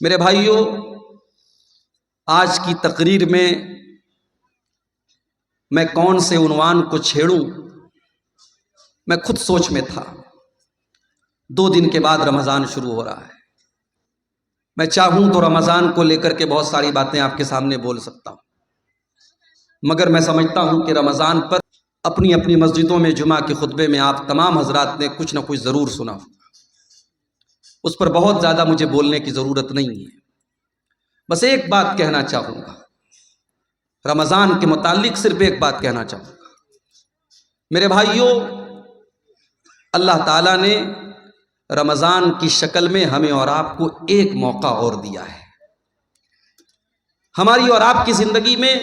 میرے بھائیوں، آج کی تقریر میں کون سے عنوان کو چھیڑوں، میں خود سوچ میں تھا۔ 2 دن کے بعد رمضان شروع ہو رہا ہے۔ میں چاہوں تو رمضان کو لے کر کے بہت ساری باتیں آپ کے سامنے بول سکتا ہوں، مگر میں سمجھتا ہوں کہ رمضان پر اپنی اپنی مسجدوں میں جمعہ کے خطبے میں آپ تمام حضرات نے کچھ نہ کچھ ضرور سنا ہوگا۔ اس پر بہت زیادہ مجھے بولنے کی ضرورت نہیں ہے، بس ایک بات کہنا چاہوں گا، رمضان کے متعلق صرف ایک بات کہنا چاہوں گا۔ میرے بھائیوں، اللہ تعالیٰ نے رمضان کی شکل میں ہمیں اور آپ کو ایک موقع اور دیا ہے۔ ہماری اور آپ کی زندگی میں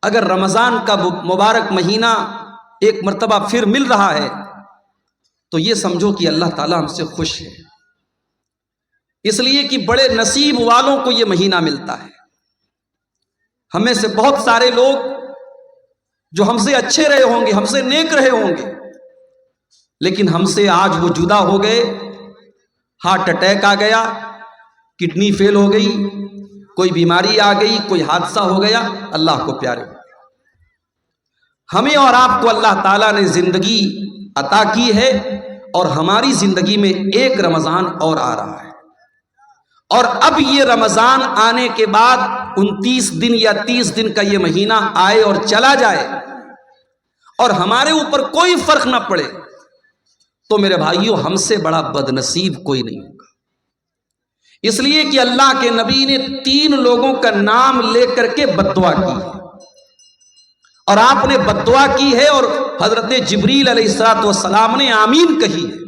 اگر رمضان کا مبارک مہینہ ایک مرتبہ پھر مل رہا ہے تو یہ سمجھو کہ اللہ تعالیٰ ہم سے خوش ہے، اس لیے کہ بڑے نصیب والوں کو یہ مہینہ ملتا ہے۔ ہمیں سے بہت سارے لوگ جو ہم سے اچھے رہے ہوں گے، ہم سے نیک رہے ہوں گے، لیکن ہم سے آج وہ جدا ہو گئے، ہارٹ اٹیک آ گیا، کڈنی فیل ہو گئی، کوئی بیماری آ گئی، کوئی حادثہ ہو گیا، اللہ کو پیارے ہو گئے۔ ہمیں اور آپ کو اللہ تعالیٰ نے زندگی عطا کی ہے، اور ہماری زندگی میں ایک رمضان اور آ رہا ہے، اور اب یہ رمضان آنے کے بعد 29 دن یا 30 دن کا یہ مہینہ آئے اور چلا جائے اور ہمارے اوپر کوئی فرق نہ پڑے تو میرے بھائیوں، ہم سے بڑا بد نصیب کوئی نہیں ہوگا۔ اس لیے کہ اللہ کے نبی نے 3 لوگوں کا نام لے کر کے بد دعا کی ہے، اور آپ نے بد دعا کی ہے اور حضرت جبریل علیہ السلام نے آمین کہی ہے۔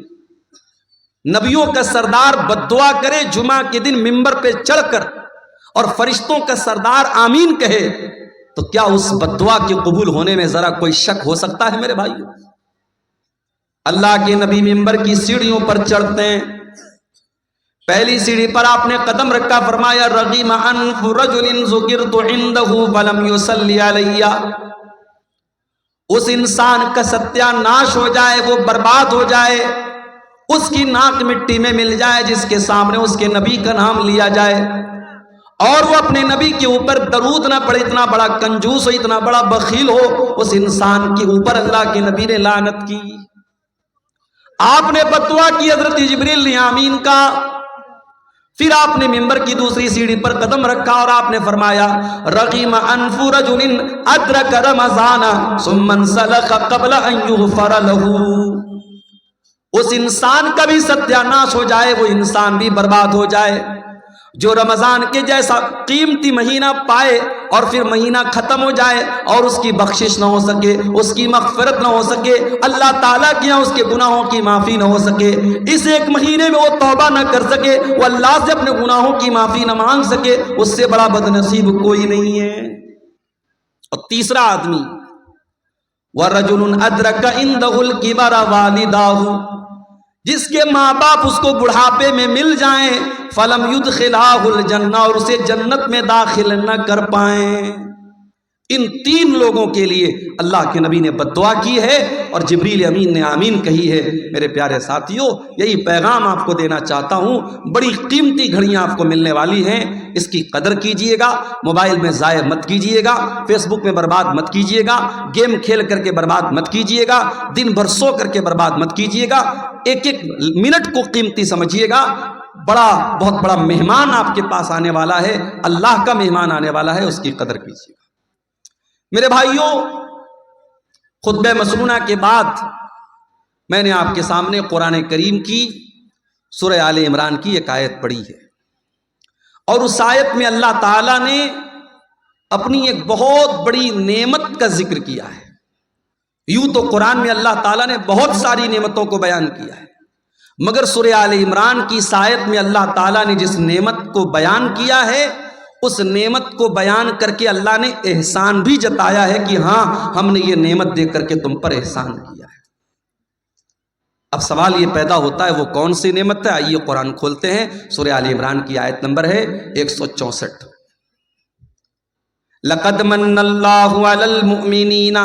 نبیوں کا سردار بد دعا کرے جمعہ کے دن ممبر پہ چڑھ کر اور فرشتوں کا سردار آمین کہے تو کیا اس بد دعا کے قبول ہونے میں ذرا کوئی شک ہو سکتا ہے؟ میرے بھائیوں، اللہ کے نبی ممبر کی سیڑھیوں پر چڑھتے ہیں، پہلی سیڑھی پر آپ نے قدم رکھا، فرمایا رغم انف رجل ذکرت عنده فلم يصلی علی۔ اس انسان کا ستیہ ناش ہو جائے، وہ برباد ہو جائے، اس کی ناک مٹی میں مل جائے جس کے سامنے اس کے نبی کا نام لیا جائے، اور وہ اپنے نبی کے اوپر درود نہ پڑے۔ اتنا بڑا کنجوس ہو، اتنا بڑا بخیل ہو، اس انسان کے اوپر اللہ کے نبی نے لعنت کی۔ آپ نے بد دعا کی، حضرت جبریل نے آمین کا۔ پھر آپ نے ممبر کی دوسری سیڑھی پر قدم رکھا اور آپ نے فرمایا رغم انف رجل ادرک رمضان ثم انسلخ قبل ان یغفر له۔ اس انسان کا بھی ستیہ ناش ہو جائے، وہ انسان بھی برباد ہو جائے جو رمضان کے جیسا قیمتی مہینہ پائے اور پھر مہینہ ختم ہو جائے اور اس کی بخشش نہ ہو سکے، اس کی مغفرت نہ ہو سکے، اللہ تعالیٰ کے یہاں اس کے گناہوں کی معافی نہ ہو سکے، اس ایک مہینے میں وہ توبہ نہ کر سکے، وہ اللہ سے اپنے گناہوں کی معافی نہ مانگ سکے، اس سے بڑا بد نصیب کوئی نہیں ہے۔ اور تیسرا آدمی وَرَجُلٌ أَدْرَكَ عِنْدَهُ الْكِبَرَ وَالِدَاهُ، جس کے ماں باپ اس کو بڑھاپے میں مل جائیں، فَلَمْ يُدْخِلَاهُ الْجَنَّةَ، اور اسے جنت میں داخل نہ کر پائیں۔ ان 3 لوگوں کے لیے اللہ کے نبی نے بد دعا کی ہے اور جبریل امین نے آمین کہی ہے۔ میرے پیارے ساتھیوں، یہی پیغام آپ کو دینا چاہتا ہوں، بڑی قیمتی گھڑیاں آپ کو ملنے والی ہیں، اس کی قدر کیجئے گا، موبائل میں ضائع مت کیجئے گا، فیس بک میں برباد مت کیجئے گا، گیم کھیل کر کے برباد مت کیجئے گا، دن بھر سو کر کے برباد مت کیجئے گا، ایک ایک منٹ کو قیمتی سمجھیے گا۔ بہت بڑا مہمان آپ کے پاس آنے والا ہے، اللہ کا مہمان آنے والا ہے، اس کی قدر کیجیے گا۔ میرے بھائیوں، خطبہ مسنونہ کے بعد میں نے آپ کے سامنے قرآن کریم کی سورہ آل عمران کی ایک آیت پڑھی ہے، اور اس آیت میں اللہ تعالیٰ نے اپنی ایک بہت بڑی نعمت کا ذکر کیا ہے۔ یوں تو قرآن میں اللہ تعالیٰ نے بہت ساری نعمتوں کو بیان کیا ہے، مگر سورہ آل عمران کی اس آیت میں اللہ تعالیٰ نے جس نعمت کو بیان کیا ہے، اس نعمت کو بیان کر کے اللہ نے احسان بھی جتایا ہے کہ ہاں، ہم نے یہ نعمت دے کر کے تم پر احسان کیا ہے۔ اب سوال یہ پیدا ہوتا ہے وہ کون سی نعمت ہے؟ آئیے قرآن کھولتے ہیں، سورہ آل عمران کی آیت نمبر ہے 164۔ لَقَدْ مَنَّ اللَّهُ عَلَى الْمُؤْمِنِينَ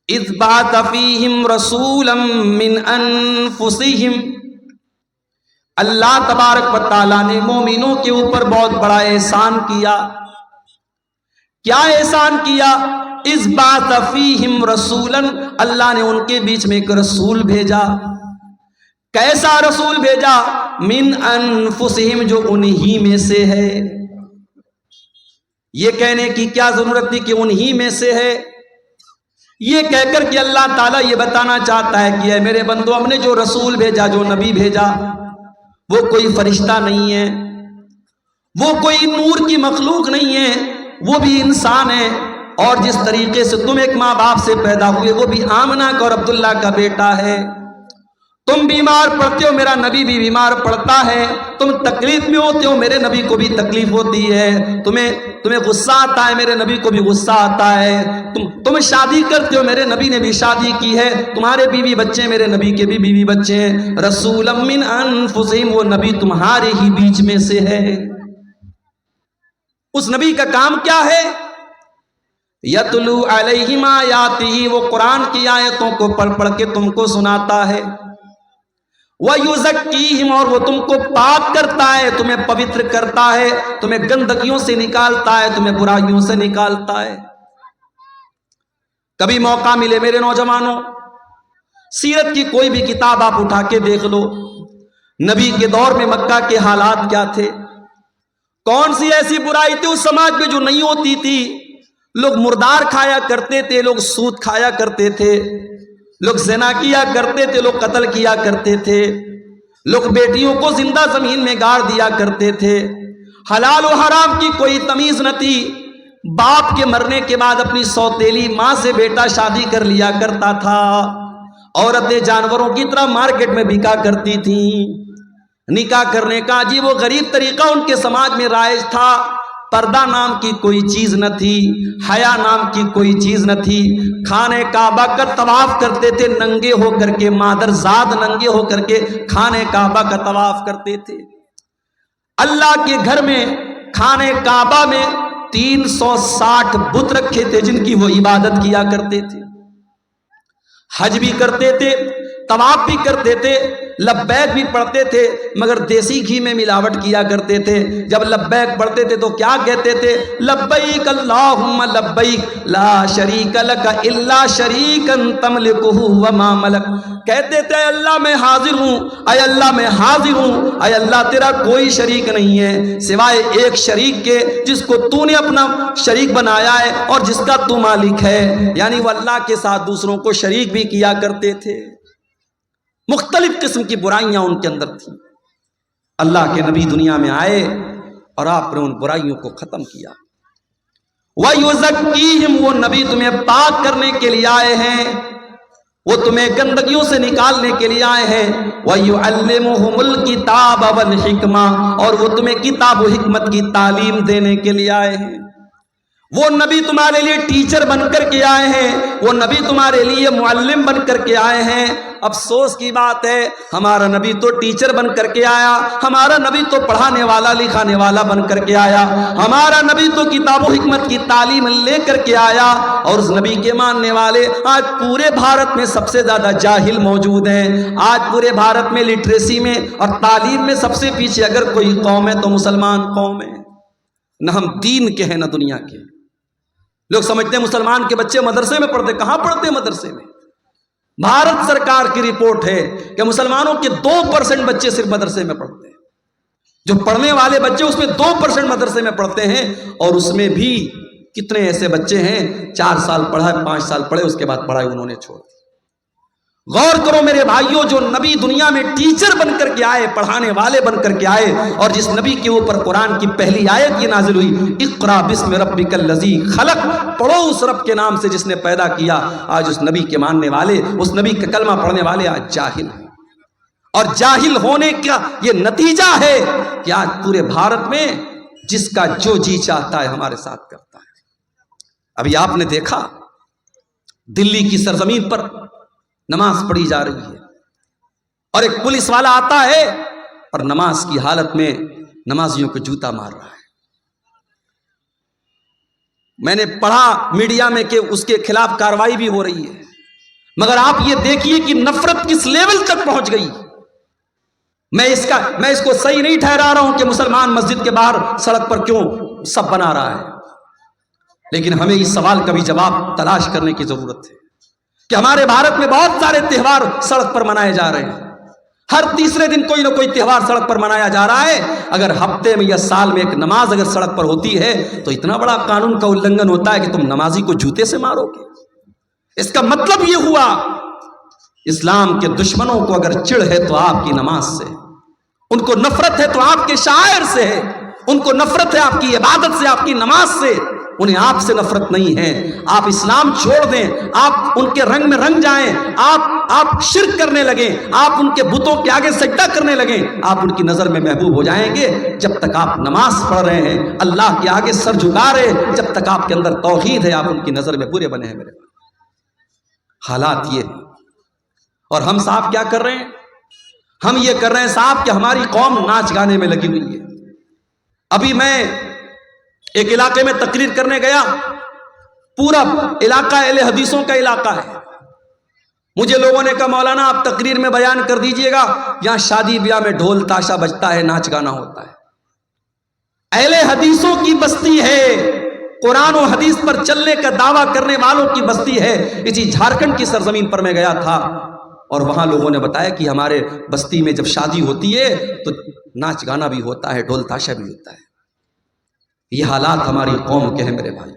اِذْ بَعَثَ فِيهِمْ رَسُولًا مِّنْ أَنفُسِهِمْ اللہ تبارک و تعالیٰ نے مومنوں کے اوپر بہت بڑا احسان کیا. کیا احسان کیا؟ اس بات فیہم رسولاً، اللہ نے ان کے بیچ میں ایک رسول بھیجا. کیسا رسول بھیجا؟ من انفسہم، جو انہی میں سے ہے. یہ کہنے کی کیا ضرورت تھی کہ انہی میں سے ہے؟ یہ کہہ کر کہ اللہ تعالیٰ یہ بتانا چاہتا ہے کہ اے میرے بندو، ہم نے جو رسول بھیجا، جو نبی بھیجا، وہ کوئی فرشتہ نہیں ہے، وہ کوئی نور کی مخلوق نہیں ہے، وہ بھی انسان ہے. اور جس طریقے سے تم ایک ماں باپ سے پیدا ہوئے، وہ بھی آمنہ کا اور عبداللہ کا بیٹا ہے. تم بیمار پڑتے ہو، میرا نبی بھی بیمار پڑتا ہے. تم تکلیف میں ہوتے ہو، میرے نبی کو بھی تکلیف ہوتی ہے. تمہیں غصہ آتا ہے، میرے نبی کو بھی غصہ آتا ہے. تم شادی کرتے ہو، میرے نبی نے بھی شادی کی ہے. تمہارے بیوی بچے، میرے نبی کے بھی بیوی بچے ہیں. رسول من انفسہم، وہ نبی تمہارے ہی بیچ میں سے ہے. اس نبی کا کام کیا ہے؟ یتلو علیہم آیاتہ، وہ قرآن کی آیتوں کو پڑھ پڑھ کے تم کو سناتا ہے. وَيُزَكِّيهِمْ، اور وہ تم کو پاک کرتا ہے، تمہیں پوتر کرتا ہے، تمہیں گندگیوں سے نکالتا ہے، تمہیں برائیوں سے نکالتا ہے. کبھی موقع ملے میرے نوجوانوں، سیرت کی کوئی بھی کتاب آپ اٹھا کے دیکھ لو. نبی کے دور میں مکہ کے حالات کیا تھے؟ کون سی ایسی برائی تھی اس سماج میں جو نہیں ہوتی تھی؟ لوگ مردار کھایا کرتے تھے، لوگ سود کھایا کرتے تھے، لوگ زنا کیا کرتے تھے، لوگ قتل کیا کرتے تھے، لوگ بیٹیوں کو زندہ زمین میں گاڑ دیا کرتے تھے. حلال و حرام کی کوئی تمیز نہ تھی. باپ کے مرنے کے بعد اپنی سوتیلی ماں سے بیٹا شادی کر لیا کرتا تھا. عورتیں جانوروں کی طرح مارکیٹ میں بکا کرتی تھیں. نکاح کرنے کا عجیب و غریب طریقہ ان کے سماج میں رائج تھا. پردہ نام کی کوئی چیز نہ تھی، حیا نام کی کوئی چیز نہ تھی. خانہ کعبہ کا طواف کرتے تھے ننگے ہو کر کے، مادر زاد ننگے ہو کر کے خانہ کعبہ کا طواف کرتے تھے. اللہ کے گھر میں خانہ کعبہ میں 360 بت رکھے تھے جن کی وہ عبادت کیا کرتے تھے. حج بھی کرتے تھے، طواف بھی کرتے تھے، لبیک بھی پڑھتے تھے، مگر دیسی گھی میں ملاوٹ کیا کرتے تھے. جب لبیک پڑھتے تھے تو کیا کہتے تھے؟ لبیک اللہم لبیک لا شریک لک الا شریکا تملکہ وما ملک. کہتے تھے اے اللہ میں حاضر ہوں، اے اللہ میں حاضر ہوں، اے اللہ تیرا کوئی شریک نہیں ہے سوائے ایک شریک کے جس کو تو نے اپنا شریک بنایا ہے اور جس کا تو مالک ہے. یعنی وہ اللہ کے ساتھ دوسروں کو شریک بھی کیا کرتے تھے. مختلف قسم کی برائیاں ان کے اندر تھیں. اللہ کے نبی دنیا میں آئے اور آپ نے ان برائیوں کو ختم کیا. وَيُزَكِّيهِمْ، وہ نبی تمہیں پاک کرنے کے لیے آئے ہیں، وہ تمہیں گندگیوں سے نکالنے کے لیے آئے ہیں. وَيُعَلِّمُهُمُ الْكِتَابَ وَالْحِكْمَةَ، اور وہ تمہیں کتاب و حکمت کی تعلیم دینے کے لیے آئے ہیں. وہ نبی تمہارے لیے ٹیچر بن کر کے آئے ہیں، وہ نبی تمہارے لیے معلم بن کر کے آئے ہیں. افسوس کی بات ہے ہمارا نبی تو ٹیچر بن کر کے آیا، ہمارا نبی تو پڑھانے والا لکھانے والا بن کر کے آیا، ہمارا نبی تو کتاب و حکمت کی تعلیم لے کر کے آیا. اور اس نبی کے ماننے والے آج پورے بھارت میں سب سے زیادہ جاہل موجود ہیں. آج پورے بھارت میں لٹریسی میں اور تعلیم میں سب سے پیچھے اگر کوئی قوم ہے تو مسلمان قوم ہے. نہ ہم دین کے ہیں نہ دنیا کے. لوگ سمجھتے ہیں مسلمان کے بچے مدرسے میں پڑھتے. کہاں پڑھتے ہیں مدرسے میں؟ بھارت سرکار کی رپورٹ ہے کہ مسلمانوں کے 2% بچے صرف مدرسے میں پڑھتے ہیں. جو پڑھنے والے بچے اس میں 2% مدرسے میں پڑھتے ہیں، اور اس میں بھی کتنے ایسے بچے ہیں 4 سال پڑھا، 5 سال پڑھے، اس کے بعد پڑھائی انہوں نے چھوڑ دی. غور کرو میرے بھائیوں، جو نبی دنیا میں ٹیچر بن کر کے آئے، پڑھانے والے بن کر کے آئے، اور جس نبی کے اوپر قرآن کی پہلی آیت یہ نازل ہوئی، اقرا بسم ربک الذی خلق، پڑھو اس رب کے نام سے جس نے پیدا کیا. آج اس نبی کے ماننے والے، اس نبی کا کلمہ پڑھنے والے آج جاہل ہیں. اور جاہل ہونے کا یہ نتیجہ ہے کہ آج پورے بھارت میں جس کا جو جی چاہتا ہے ہمارے ساتھ کرتا ہے. ابھی آپ نے دیکھا دلی کی سرزمین پر نماز پڑھی جا رہی ہے اور ایک پولیس والا آتا ہے اور نماز کی حالت میں نمازیوں کو جوتا مار رہا ہے. میں نے پڑھا میڈیا میں کہ اس کے خلاف کارروائی بھی ہو رہی ہے، مگر آپ یہ دیکھیے کہ نفرت کس لیول تک پہنچ گئی. میں اس کو صحیح نہیں ٹھہرا رہا ہوں کہ مسلمان مسجد کے باہر سڑک پر کیوں سب بنا رہا ہے، لیکن ہمیں اس سوال کا بھی جواب تلاش کرنے کی ضرورت ہے کہ ہمارے بھارت میں بہت سارے تہوار سڑک پر منائے جا رہے ہیں، ہر تیسرے دن کوئی نہ کوئی تہوار سڑک پر منایا جا رہا ہے۔ اگر ہفتے میں یا سال میں ایک نماز اگر سڑک پر ہوتی ہے تو اتنا بڑا قانون کا النگھن ہوتا ہے کہ تم نمازی کو جوتے سے مارو گے۔ اس کا مطلب یہ ہوا اسلام کے دشمنوں کو اگر چڑ ہے تو آپ کی نماز سے، ان کو نفرت ہے تو آپ کے شاعر سے ہے، ان کو نفرت ہے آپ کی عبادت سے، آپ کی نماز سے، انہیں آپ سے نفرت نہیں ہے۔ آپ اسلام چھوڑ دیں، آپ ان کے رنگ میں رنگ جائیں، آپ شرک کرنے لگیں، آپ ان کے بتوں کے آگے سجدہ کرنے لگیں، آپ ان کی نظر میں محبوب ہو جائیں گے۔ جب تک آپ نماز پڑھ رہے ہیں، اللہ کے آگے سر جھکا رہے، جب تک آپ کے اندر توحید ہے، آپ ان کی نظر میں برے بنے ہیں۔ میرے حالات یہ ہیں، اور ہم صاحب کیا کر رہے ہیں؟ ہم یہ کر رہے ہیں صاحب کہ ہماری قوم ناچ گانے میں لگی ہوئی ہے۔ ابھی میں ایک علاقے میں تقریر کرنے گیا، پورا علاقہ اہل حدیثوں کا علاقہ ہے۔ مجھے لوگوں نے کہا مولانا آپ تقریر میں بیان کر دیجئے گا، یہاں شادی بیاہ میں ڈھول تاشا بجتا ہے، ناچ گانا ہوتا ہے۔ اہل حدیثوں کی بستی ہے، قرآن و حدیث پر چلنے کا دعویٰ کرنے والوں کی بستی ہے۔ اسی جھارکھنڈ کی سرزمین پر میں گیا تھا، اور وہاں لوگوں نے بتایا کہ ہمارے بستی میں جب شادی ہوتی ہے تو ناچ گانا بھی ہوتا ہے، ڈھول تاشا بھی ہوتا ہے۔ یہ حالات ہماری قوم کے ہیں میرے بھائی۔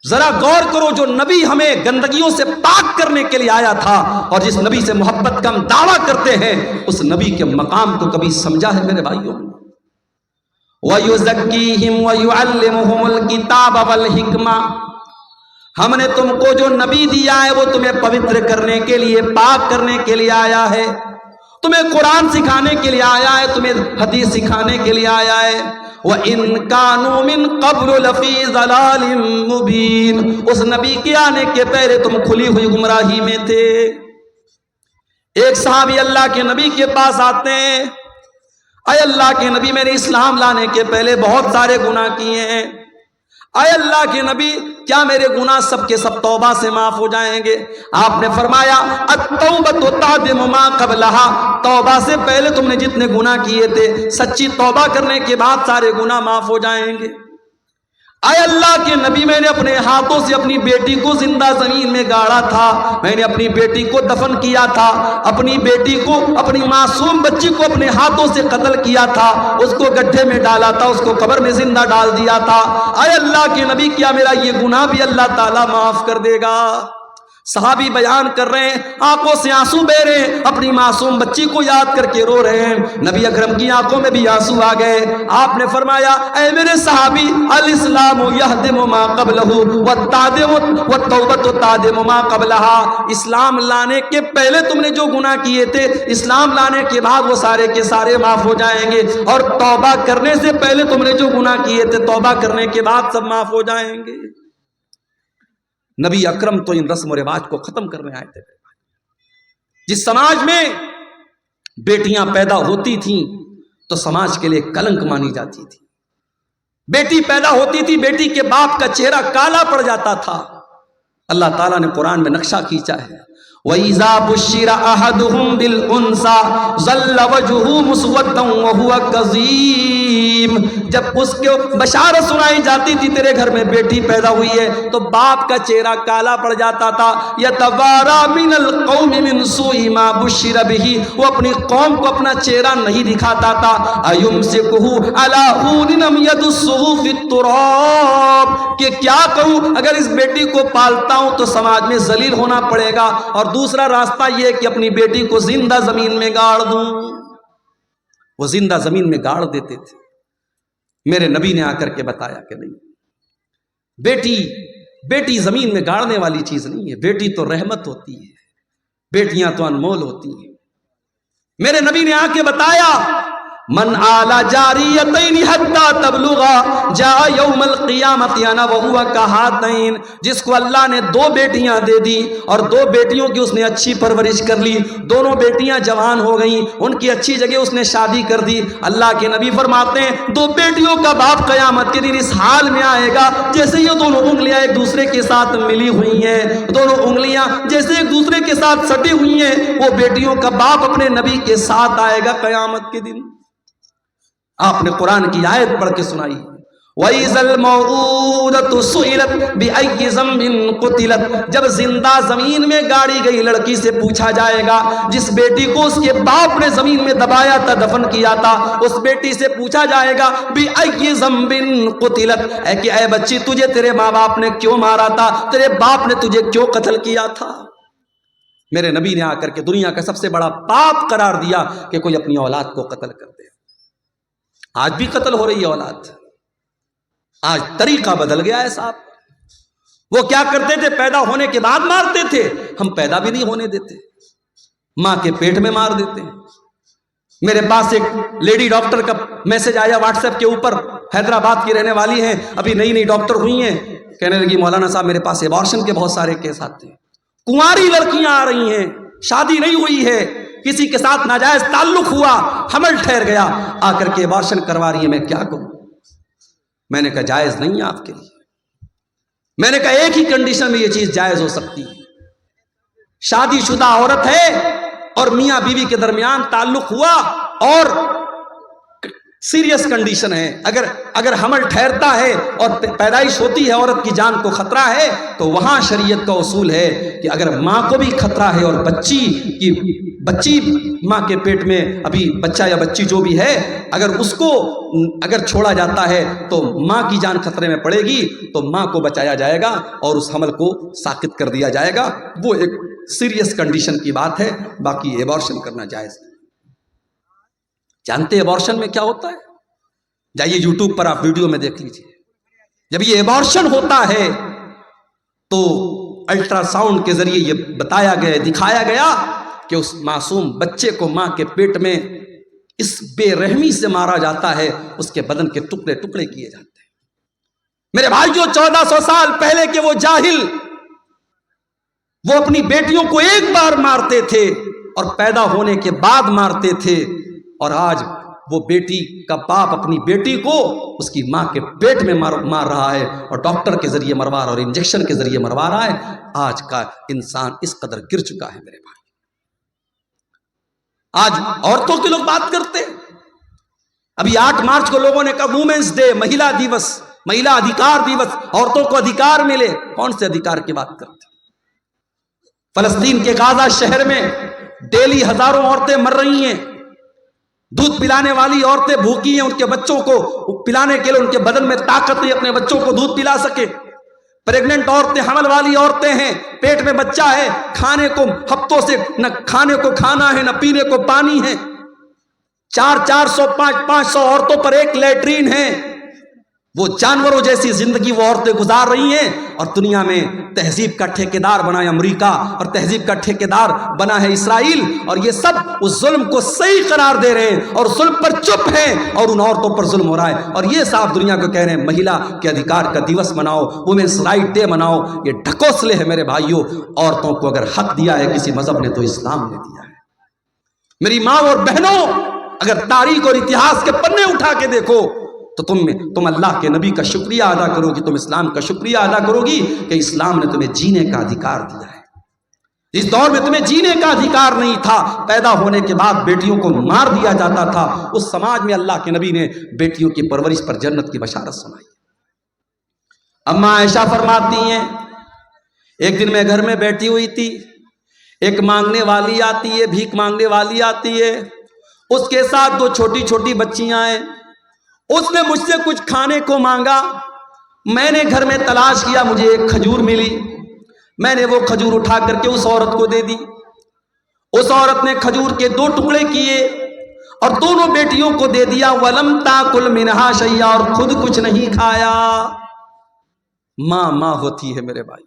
ذرا غور کرو، جو نبی ہمیں گندگیوں سے پاک کرنے کے لیے آیا تھا اور جس نبی سے محبت کا ہم دعویٰ کرتے ہیں، اس نبی کے مقام کو کبھی سمجھا ہے میرے بھائیوں؟ وَيُزَكِّيهِمْ وَيُعَلِّمُهُمُ الْكِتَابَ وَالْحِكْمَةَ، ہم نے تم کو جو نبی دیا ہے وہ تمہیں پوتر کرنے کے لیے، پاک کرنے کے لیے آیا ہے، تمہیں قرآن سکھانے کے لیے آیا ہے، تمہیں حدیث سکھانے کے لیے آیا ہے۔ وَإِن كَانُوا مِن قَبْلُ لَفِي ضَلَالٍ مُبِينٍ، اس نبی کے آنے کے پہلے تم کھلی ہوئی گمراہی میں تھے۔ ایک صحابی اللہ کے نبی کے پاس آتے ہیں، اے اللہ کے نبی میں نے اسلام لانے کے پہلے بہت سارے گناہ کیے ہیں، اے اللہ کے نبی کیا میرے گناہ سب کے سب توبہ سے معاف ہو جائیں گے؟ آپ نے فرمایا التوبۃ تعدم ما قبلها، توبہ سے پہلے تم نے جتنے گناہ کیے تھے، سچی توبہ کرنے کے بعد سارے گناہ معاف ہو جائیں گے۔ اے اللہ کے نبی میں نے اپنے ہاتھوں سے اپنی بیٹی کو زندہ زمین میں گاڑا تھا، میں نے اپنی بیٹی کو دفن کیا تھا، اپنی بیٹی کو، اپنی معصوم بچی کو اپنے ہاتھوں سے قتل کیا تھا، اس کو گڈھے میں ڈالا تھا، اس کو قبر میں زندہ ڈال دیا تھا۔ اے اللہ کے نبی کیا میرا یہ گناہ بھی اللہ تعالیٰ معاف کر دے گا؟ صحابی بیان کر رہے ہیں، آنکھوں سے آنسو بہ رہے ہیں، اپنی معصوم بچی کو یاد کر کے رو رہے ہیں۔ نبی اکرم کی آنکھوں میں بھی آنسو آ گئے۔ آپ نے فرمایا اے میرے صحابی، الاسلام یہدم ما قبلہ والتوبۃ تعدم ما قبلہا، اسلام لانے کے پہلے تم نے جو گناہ کیے تھے، اسلام لانے کے بعد وہ سارے کے سارے معاف ہو جائیں گے، اور توبہ کرنے سے پہلے تم نے جو گناہ کیے تھے، توبہ کرنے کے بعد سب معاف ہو جائیں گے۔ نبی اکرم تو ان رسم و رواج کو ختم کرنے آئے تھے۔ جس سماج میں بیٹیاں پیدا ہوتی تھیں تو سماج کے لیے کلنک مانی جاتی تھی، بیٹی پیدا ہوتی تھی بیٹی کے باپ کا چہرہ کالا پڑ جاتا تھا۔ اللہ تعالیٰ نے قرآن میں نقشہ کھینچا ہے، وَإِذَا بُشِّرَ أَحَدُهُمْ بِالْأُنثَىٰ ظَلَّ وَجْهُهُ مُسْوَدًّا وَهُوَ كَظِيمٌ، جب اس کو بشارت سنائی جاتی تھی تیرے گھر میں بیٹی پیدا ہوئی ہے تو باپ کا چہرہ کالا پڑ جاتا تھا۔ يَتَوَارَىٰ مِنَ الْقَوْمِ مِنْ سُوءِ مَا بُشِّرَ بِهِ، وہ اپنی قوم کو اپنا چہرہ نہیں دکھاتا تھا۔ أَيُمْسِكُهُ عَلَىٰ هُونٍ أَمْ يَدُسُّهُ فِي التُّرَابِ، کہ کیا کہوں، اگر اس بیٹی کو پالتا ہوں تو سماج میں ذلیل ہونا پڑے گا، اور دوسرا راستہ یہ کہ اپنی بیٹی کو زندہ زمین میں گاڑ دوں۔ وہ زندہ زمین میں گاڑ دیتے تھے۔ میرے نبی نے آ کر کے بتایا کہ نہیں، بیٹی زمین میں گاڑنے والی چیز نہیں ہے، بیٹی تو رحمت ہوتی ہے، بیٹیاں تو انمول ہوتی ہیں۔ میرے نبی نے آ کے بتایا من آلا جاریتین حتی تبلغا جا یوم القیامت انا وہو کہاتین، جس کو اللہ نے 2 بیٹیاں دے دی اور 2 بیٹیوں کی اس نے اچھی پرورش کر لی، دونوں بیٹیاں جوان ہو گئیں، ان کی اچھی جگہ اس نے شادی کر دی۔ اللہ کے نبی فرماتے ہیں 2 بیٹیوں کا باپ قیامت کے دن اس حال میں آئے گا جیسے یہ دونوں انگلیاں ایک دوسرے کے ساتھ ملی ہوئی ہیں، دونوں انگلیاں جیسے ایک دوسرے کے ساتھ سٹی ہوئی ہیں، وہ بیٹیوں کا باپ اپنے نبی کے ساتھ آئے گا قیامت کے دن۔ آپ نے قرآن کی آیت پڑھ کے سنائی، وَإِذَا الْمَوْءُودَةُ سُئِلَتْ بِأَيِّ ذَنبٍ قُتِلَتْ، جب زندہ زمین میں گاڑی گئی لڑکی سے پوچھا جائے گا، جس بیٹی کو اس کے باپ نے زمین میں دبایا تھا، دفن کیا تھا، اس بیٹی سے پوچھا جائے گا بِأَيِّ ذَنبٍ قُتِلَتْ، اے بچی تجھے تیرے ماں باپ نے کیوں مارا تھا، تیرے باپ نے تجھے کیوں قتل کیا تھا؟ میرے نبی نے آ کر کے دنیا کا سب سے بڑا پاپ قرار دیا کہ کوئی اپنی اولاد کو قتل کر دے۔ آج بھی قتل ہو رہی ہے اولاد، آج طریقہ بدل گیا ہے صاحب۔ وہ کیا کرتے تھے، پیدا ہونے کے بعد مارتے تھے، ہم پیدا بھی نہیں ہونے دیتے، ماں کے پیٹ میں مار دیتے ہیں۔ میرے پاس ایک لیڈی ڈاکٹر کا میسج آیا واٹس ایپ کے اوپر، حیدرآباد کی رہنے والی ہیں، ابھی نئی نئی ڈاکٹر ہوئی ہیں، کہنے لگی مولانا صاحب میرے پاس ایبارشن کے بہت سارے کیس آتے ہیں، کنواری لڑکیاں آ رہی ہیں، شادی نہیں ہوئی ہے، کسی کے ساتھ ناجائز تعلق ہوا، حمل ٹھہر گیا، آ کر کے ایبارشن کروا رہی ہے، میں کیا کروں؟ میں نے کہا جائز نہیں ہے آپ کے لیے، میں نے کہا ایک ہی کنڈیشن میں یہ چیز جائز ہو سکتی ہے، شادی شدہ عورت ہے اور میاں بیوی کے درمیان تعلق ہوا اور سیریس کنڈیشن ہے، اگر حمل ٹھہرتا ہے اور پیدائش ہوتی ہے، عورت کی جان کو خطرہ ہے، تو وہاں شریعت کا اصول ہے کہ اگر ماں کو بھی خطرہ ہے اور بچی ماں کے پیٹ میں ابھی بچہ یا بچی جو بھی ہے، اگر اس کو اگر چھوڑا جاتا ہے تو ماں کی جان خطرے میں پڑے گی، تو ماں کو بچایا جائے گا اور اس حمل کو ساقط کر دیا جائے گا۔ وہ ایک سیریس کنڈیشن کی بات ہے، باقی ایبارشن کرنا جائز ہے۔ جانتے ایبارشن میں کیا ہوتا ہے؟ جائیے یوٹیوب پر آپ ویڈیو میں دیکھ لیجئے۔ جب یہ ایبارشن ہوتا ہے تو الٹرا ساؤنڈ کے ذریعے یہ بتایا گیا، دکھایا گیا کہ اس معصوم بچے کو ماں کے پیٹ میں اس بے رحمی سے مارا جاتا ہے، اس کے بدن کے ٹکڑے ٹکڑے کیے جاتے ہیں۔ میرے بھائیو، 1400 سال پہلے کے وہ جاہل، وہ اپنی بیٹیوں کو ایک بار مارتے تھے اور پیدا ہونے کے بعد مارتے تھے، اور آج وہ بیٹی کا باپ اپنی بیٹی کو اس کی ماں کے پیٹ میں مار رہا ہے اور ڈاکٹر کے ذریعے مروا رہا ہے اور انجیکشن کے ذریعے مروا رہا ہے۔ آج کا انسان اس قدر گر چکا ہے میرے بھائی۔ آج عورتوں کے لوگ بات کرتے ہیں، ابھی 8 مارچ کو لوگوں نے کہا وومنس ڈے، مہیلا دیوس، مہیلا ادھیکار دیوس، عورتوں کو ادھیکار ملے۔ کون سے ادھیکار کی بات کرتے؟ فلسطین کے غازہ شہر میں ڈیلی ہزاروں عورتیں مر رہی ہیں، دودھ پلانے والی عورتیں بھوکی ہیں، ان کے بچوں کو پلانے کے لیے ان کے بدن میں طاقت نہیں، اپنے بچوں کو دودھ پلا سکے۔ پریگننٹ عورتیں، حمل والی عورتیں ہیں، پیٹ میں بچہ ہے، کھانے کو ہفتوں سے نہ کھانے کو کھانا ہے نہ پینے کو پانی ہے، 400 500 عورتوں پر ایک لیٹرین ہے۔ وہ جانوروں جیسی زندگی وہ عورتیں گزار رہی ہیں، اور دنیا میں تہذیب کا ٹھیکیدار بنا ہے امریکہ، اور تہذیب کا ٹھیکیدار بنا ہے اسرائیل، اور یہ سب اس ظلم کو صحیح قرار دے رہے ہیں اور ظلم پر چپ ہیں، اور ان عورتوں پر ظلم ہو رہا ہے، اور یہ صاحب دنیا کو کہہ رہے ہیں مہیلا کے ادھیکار کا دیوس مناؤ، وومنس رائٹ ڈے مناؤ۔ یہ ڈھکوسلے ہے میرے بھائیوں۔ عورتوں کو اگر حق دیا ہے کسی مذہب نے تو اسلام نے دیا ہے۔ میری ماں اور بہنوں، اگر تاریخ اور اتہاس کے پنے اٹھا کے دیکھو تو تم اللہ کے نبی کا شکریہ ادا کرو گی، تم اسلام کا شکریہ ادا کرو گی کہ اسلام نے تمہیں جینے کا ادھیکار دیا ہے۔ اس دور میں تمہیں جینے کا ادھیکار نہیں تھا، پیدا ہونے کے بعد بیٹیوں کو مار دیا جاتا تھا، اس سماج میں اللہ کے نبی نے بیٹیوں کی پرورش پر جنت کی بشارت سنائی۔ اماں عائشہ فرماتی ہیں، ایک دن میں گھر میں بیٹھی ہوئی تھی، ایک مانگنے والی آتی ہے، بھیک مانگنے والی آتی ہے، اس کے ساتھ 2 چھوٹی چھوٹی بچیاں ہیں۔ اس نے مجھ سے کچھ کھانے کو مانگا، میں نے گھر میں تلاش کیا، مجھے ایک کھجور ملی، میں نے وہ کھجور اٹھا کر کے اس عورت کو دے دی۔ اس عورت نے کھجور کے 2 ٹکڑے کیے اور دونوں بیٹیوں کو دے دیا، وَلَمْ تَأْكُلْ مِنْهَا شَيْئًا، اور خود کچھ نہیں کھایا۔ ماں ہوتی ہے میرے بھائی،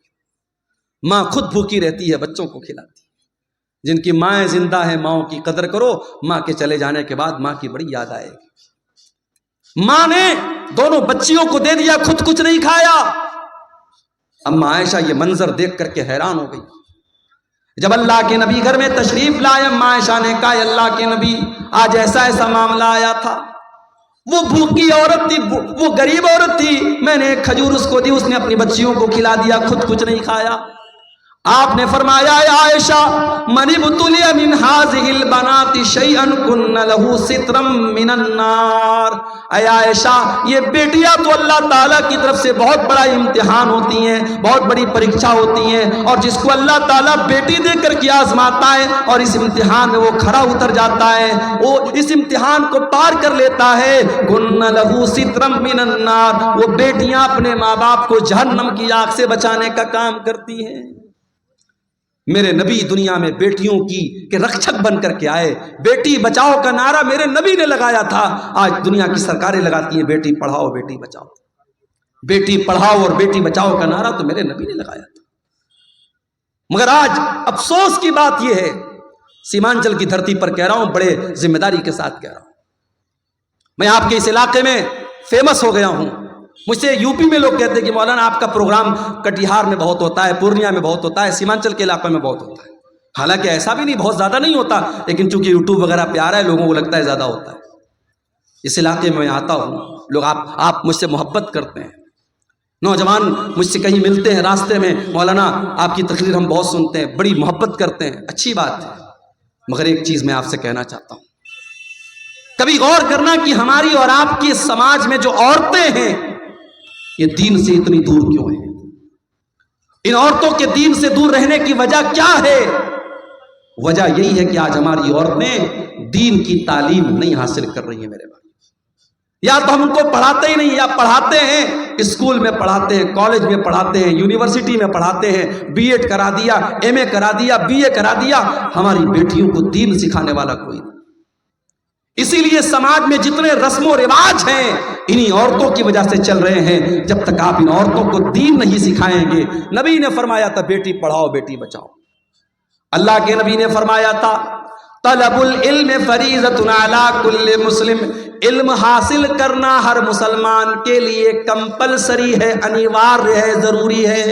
ماں خود بھوکی رہتی ہے، بچوں کو کھلاتی ہے۔ جن کی مائیں زندہ ہیں ماؤں کی قدر کرو، ماں کے چلے جانے کے بعد ماں کی بڑی یاد آئے گی۔ ماں نے دونوں بچیوں کو دے دیا، خود کچھ نہیں کھایا۔ اما عائشہ یہ منظر دیکھ کر کے حیران ہو گئی۔ جب اللہ کے نبی گھر میں تشریف لائے، اما عائشہ نے کہا اللہ کے نبی آج ایسا ایسا معاملہ آیا تھا، وہ بھوکی عورت تھی، وہ غریب عورت تھی، میں نے ایک کھجور اس کو دی، اس نے اپنی بچیوں کو کھلا دیا، خود کچھ نہیں کھایا۔ آپ نے فرمایا اے عائشہ من ابتلی من هذه البنات شيئا كن له سترا من النار، اے عائشہ یہ بیٹیاں تو اللہ تعالیٰ کی طرف سے بہت بڑا امتحان ہوتی ہیں، بہت بڑی پریکشا ہوتی ہیں، اور جس کو اللہ تعالیٰ بیٹی دے کر کے آزماتا ہے اور اس امتحان میں وہ کھڑا اتر جاتا ہے، وہ اس امتحان کو پار کر لیتا ہے، كن له سترا من النار، وہ بیٹیاں اپنے ماں باپ کو جہنم کی آگ سے بچانے کا کام کرتی ہیں۔ میرے نبی دنیا میں بیٹیوں کی کہ رکشک بن کر کے آئے، بیٹی بچاؤ کا نعرہ میرے نبی نے لگایا تھا۔ آج دنیا کی سرکاریں لگاتی ہیں بیٹی پڑھاؤ بیٹی بچاؤ، بیٹی پڑھاؤ اور بیٹی بچاؤ کا نعرہ تو میرے نبی نے لگایا تھا۔ مگر آج افسوس کی بات یہ ہے، سیمانچل کی دھرتی پر کہہ رہا ہوں، بڑے ذمہ داری کے ساتھ کہہ رہا ہوں، میں آپ کے اس علاقے میں فیمس ہو گیا ہوں۔ مجھ سے یو پی میں لوگ کہتے ہیں کہ مولانا آپ کا پروگرام کٹیہار میں بہت ہوتا ہے، پورنیہ میں بہت ہوتا ہے، سیمانچل کے علاقے میں بہت ہوتا ہے۔ حالانکہ ایسا بھی نہیں، بہت زیادہ نہیں ہوتا، لیکن چونکہ یوٹیوب وغیرہ پہ آ رہا ہے لوگوں کو لگتا ہے زیادہ ہوتا ہے۔ اس علاقے میں آتا ہوں، لوگ آپ مجھ سے محبت کرتے ہیں، نوجوان مجھ سے کہیں ملتے ہیں راستے میں، مولانا آپ کی تقریر ہم بہت سنتے ہیں، بڑی محبت کرتے ہیں، اچھی بات ہے۔ مگر ایک چیز میں آپ سے کہنا چاہتا ہوں، کبھی غور کرنا کہ ہماری اور آپ کی سماج میں جو عورتیں ہیں یہ دین سے اتنی دور کیوں ہیں؟ ان عورتوں کے دین سے دور رہنے کی وجہ کیا ہے؟ وجہ یہی ہے کہ آج ہماری عورتیں دین کی تعلیم نہیں حاصل کر رہی ہیں میرے بھائی۔ یا تو ہم ان کو پڑھاتے ہی نہیں، یا پڑھاتے ہیں اسکول میں پڑھاتے ہیں، کالج میں پڑھاتے ہیں، یونیورسٹی میں پڑھاتے ہیں، بی ایڈ کرا دیا، ایم اے کرا دیا، بی اے کرا دیا، ہماری بیٹیوں کو دین سکھانے والا کوئی نہیں۔ اسی لیے سماج میں جتنے رسم و رواج ہیں انہی عورتوں کی وجہ سے چل رہے ہیں۔ جب تک آپ ان عورتوں کو دین نہیں سکھائیں گے، نبی نے فرمایا تھا بیٹی پڑھاؤ بیٹی بچاؤ، اللہ کے نبی نے فرمایا تھا طلب العلم فریضۃ علی کل مسلم، علم حاصل کرنا ہر مسلمان کے لیے کمپلسری ہے، انیواریہ ہے، ضروری ہے۔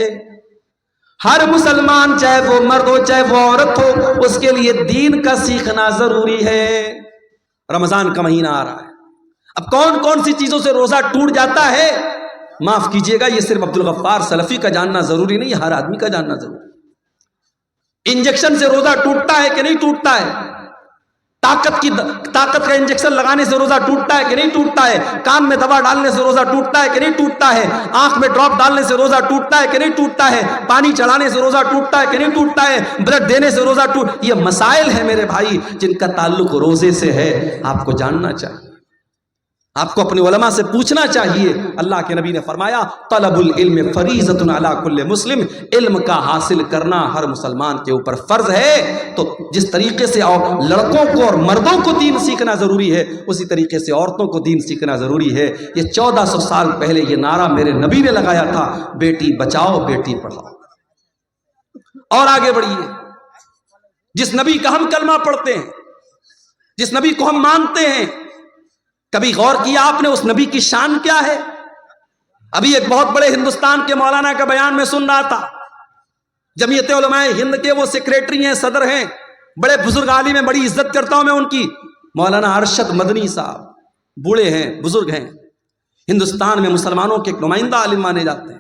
ہر مسلمان چاہے وہ مرد ہو چاہے وہ عورت ہو، اس کے لیے دین کا سیکھنا ضروری ہے۔ رمضان کا مہینہ آ رہا ہے، اب کون کون سی چیزوں سے روزہ ٹوٹ جاتا ہے؟ معاف کیجئے گا، یہ صرف عبدالغفار سلفی کا جاننا ضروری نہیں، ہر آدمی کا جاننا ضروری ہے۔ انجیکشن سے روزہ ٹوٹتا ہے کہ نہیں ٹوٹتا ہے؟ طاقت کا انجیکشن لگانے سے روزہ ٹوٹتا ہے کہ نہیں ٹوٹتا ہے؟ کان میں دوا ڈالنے سے روزہ ٹوٹتا ہے کہ نہیں ٹوٹتا ہے؟ آنکھ میں ڈراپ ڈالنے سے روزہ ٹوٹتا ہے کہ نہیں ٹوٹتا ہے؟ پانی چڑھانے سے روزہ ٹوٹتا ہے کہ نہیں ٹوٹتا ہے؟ بلڈ دینے سے روزہ یہ مسائل ہیں میرے بھائی جن کا تعلق روزے سے ہے، آپ کو جاننا چاہیے، آپ کو اپنے علماء سے پوچھنا چاہیے۔ اللہ کے نبی نے فرمایا طلب العلم فریضۃ علی کل مسلم، علم کا حاصل کرنا ہر مسلمان کے اوپر فرض ہے۔ تو جس طریقے سے اور لڑکوں کو اور مردوں کو دین سیکھنا ضروری ہے، اسی طریقے سے عورتوں کو دین سیکھنا ضروری ہے۔ یہ 1400 سال پہلے یہ نعرہ میرے نبی نے لگایا تھا، بیٹی بچاؤ بیٹی پڑھاؤ۔ اور آگے بڑھیے، جس نبی کا ہم کلمہ پڑھتے ہیں، جس نبی کو ہم مانتے ہیں، کبھی غور کیا آپ نے اس نبی کی شان کیا ہے؟ ابھی ایک بہت بڑے ہندوستان کے مولانا کا بیان میں سن رہا تھا، جمعیت علماء ہند کے وہ سیکریٹری ہیں، صدر ہیں، بڑے بزرگ عالم ہیں، بڑی عزت کرتا ہوں میں ان کی، مولانا ارشد مدنی صاحب، بوڑھے ہیں، بزرگ ہیں، ہندوستان میں مسلمانوں کے ایک نمائندہ عالم مانے جاتے ہیں۔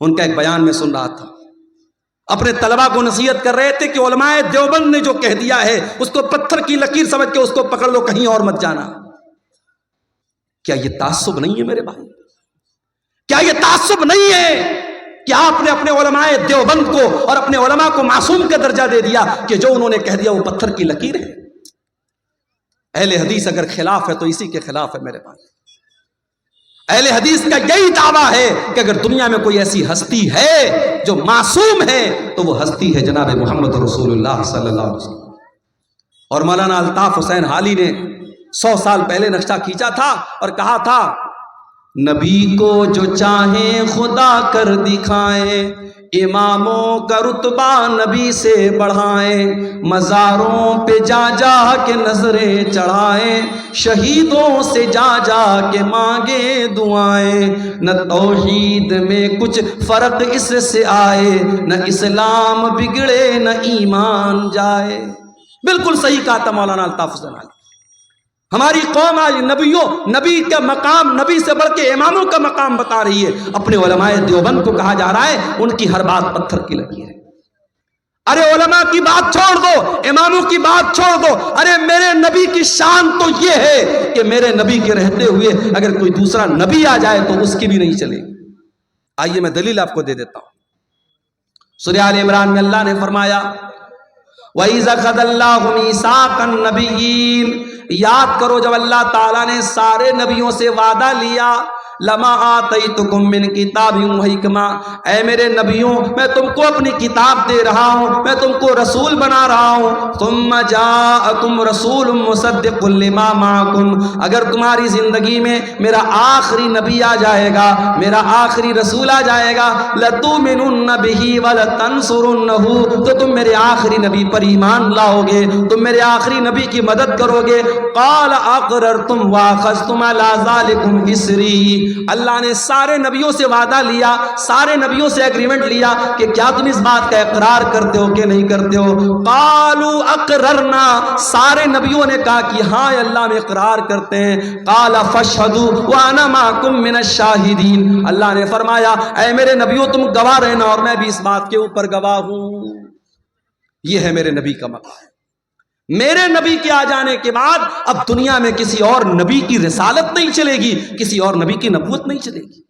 ان کا ایک بیان میں سن رہا تھا، اپنے طلبہ کو نصیحت کر رہے تھے کہ علماء دیوبند نے جو کہہ دیا ہے اس کو پتھر کی لکیر سمجھ کے اس کو پکڑ لو، کہیں اور مت جانا۔ کیا یہ تعصب نہیں ہے میرے بھائی؟ کیا یہ تعصب نہیں ہے کہ آپ نے اپنے علماء دیوبند کو اور اپنے علماء کو معصوم کا درجہ دے دیا کہ جو انہوں نے کہہ دیا وہ پتھر کی لکیر ہے؟ اہل حدیث اگر خلاف ہے تو اسی کے خلاف ہے میرے بھائی۔ اہل حدیث کا یہی دعویٰ ہے کہ اگر دنیا میں کوئی ایسی ہستی ہے جو معصوم ہے تو وہ ہستی ہے جناب محمد رسول اللہ صلی اللہ علیہ وسلم۔ اور مولانا الطاف حسین حالی نے 100 سال پہلے نقشہ کھینچا تھا اور کہا تھا نبی کو جو چاہیں خدا کر دکھائیں، اماموں کا رتبہ نبی سے بڑھائیں، مزاروں پہ جا جا کے نظریں چڑھائیں، شہیدوں سے جا جا کے مانگے دعائیں، نہ توحید میں کچھ فرق اس سے آئے، نہ اسلام بگڑے نہ ایمان جائے۔ بالکل صحیح کہا تھا مولانا الطاف حسین علی۔ ہماری قوم آج نبی کا مقام، نبی سے بڑھ کے اماموں کا مقام بتا رہی ہے۔ اپنے علماء دیوبند کو کہا جا رہا ہے ان کی ہر بات پتھر کی لگی ہے۔ ارے علماء کی بات چھوڑ دو، اماموں کی بات چھوڑ دو، ارے میرے نبی کی شان تو یہ ہے کہ میرے نبی کے رہتے ہوئے اگر کوئی دوسرا نبی آ جائے تو اس کی بھی نہیں چلے گی۔ آئیے میں دلیل آپ کو دے دیتا ہوں۔ سورہ آل عمران میں اللہ نے فرمایا وَإِذَا أَخَذَ اللَّهُ مِيثَاقَ النَّبِيِّينَ، یاد کرو جب اللہ تعالیٰ نے سارے نبیوں سے وعدہ لیا، لما آتیتکم من کتاب و حکمہ، اے میرے نبیوں میں تم کو اپنی کتاب دے رہا ہوں، میں تم کو رسول بنا رہا ہوں، ثم جاءکم رسول مصدق لما معکم، اگر تمہاری زندگی میں میرا آخری نبی آ جائے گا، میرا آخری رسول آ جائے گا، لتؤمنن بہ ولتنصرنہ، تو تم میرے آخری نبی پر ایمان لاؤ گے، تم میرے آخری نبی کی مدد کرو گے۔ قال اقررتم واخذتم علی ذلکم اسری، اللہ نے سارے نبیوں سے وعدہ لیا، سارے نبیوں سے ایگریمنٹ لیا کہ کیا تم اس بات کا اقرار کرتے ہو کہ نہیں کرتے ہو؟ قالوا اقررنا، سارے نبیوں نے کہا کہ ہاں اللہ میں اقرار کرتے ہیں۔ قال فاشهدوا وانا معكم من الشاہدین، اللہ نے فرمایا اے میرے نبیوں تم گواہ رہنا اور میں بھی اس بات کے اوپر گواہ ہوں۔ یہ ہے میرے نبی کا مقام۔ میرے نبی کے آ جانے کے بعد اب دنیا میں کسی اور نبی کی رسالت نہیں چلے گی، کسی اور نبی کی نبوت نہیں چلے گی۔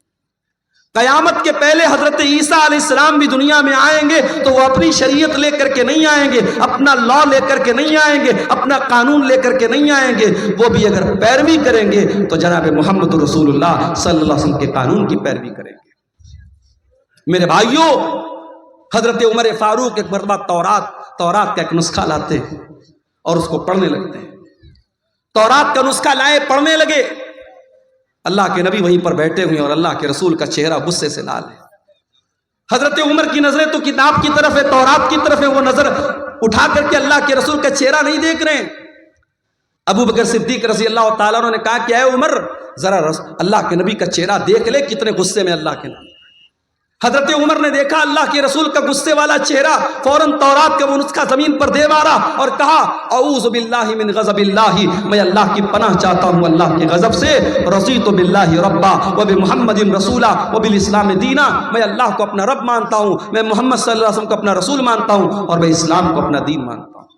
قیامت کے پہلے حضرت عیسیٰ علیہ السلام بھی دنیا میں آئیں گے تو وہ اپنی شریعت لے کر کے نہیں آئیں گے، اپنا لا لے کر کے نہیں آئیں گے، اپنا قانون لے کر کے نہیں آئیں گے، وہ بھی اگر پیروی کریں گے تو جناب محمد رسول اللہ صلی اللہ علیہ وسلم کے قانون کی پیروی کریں گے۔ میرے بھائیوں، حضرت عمر فاروق ایک مرتبہ تورات کا ایک نسخہ لاتے ہیں اور اس کو پڑھنے لگتے ہیں۔ تورات کا نسخہ لائے، پڑھنے لگے، اللہ کے نبی وہیں پر بیٹھے ہوئے اور اللہ کے رسول کا چہرہ غصے سے لال ہے۔ حضرت عمر کی نظریں تو کتاب کی طرف ہے، تورات کی طرف ہے، وہ نظر اٹھا کر کے اللہ کے رسول کا چہرہ نہیں دیکھ رہے ہیں۔ ابو بکر صدیق رضی اللہ تعالیٰ عنہ نے کہا کہ اے عمر ذرا اللہ کے نبی کا چہرہ دیکھ لے، کتنے غصے میں اللہ کے نبی۔ حضرت عمر نے دیکھا اللہ کے رسول کا غصے والا چہرہ، فوراً تورات کا وہ نسخہ زمین پر دے مارا اور کہا اعوذ باللہ من غضب اللہ، میں اللہ کی پناہ چاہتا ہوں اللہ کے غضب سے۔ رضیت باللہ ربا وبمحمد رسولا وبالاسلام دینا، میں اللہ کو اپنا رب مانتا ہوں، میں محمد صلی اللہ علیہ وسلم کو اپنا رسول مانتا ہوں اور میں اسلام کو اپنا دین مانتا ہوں۔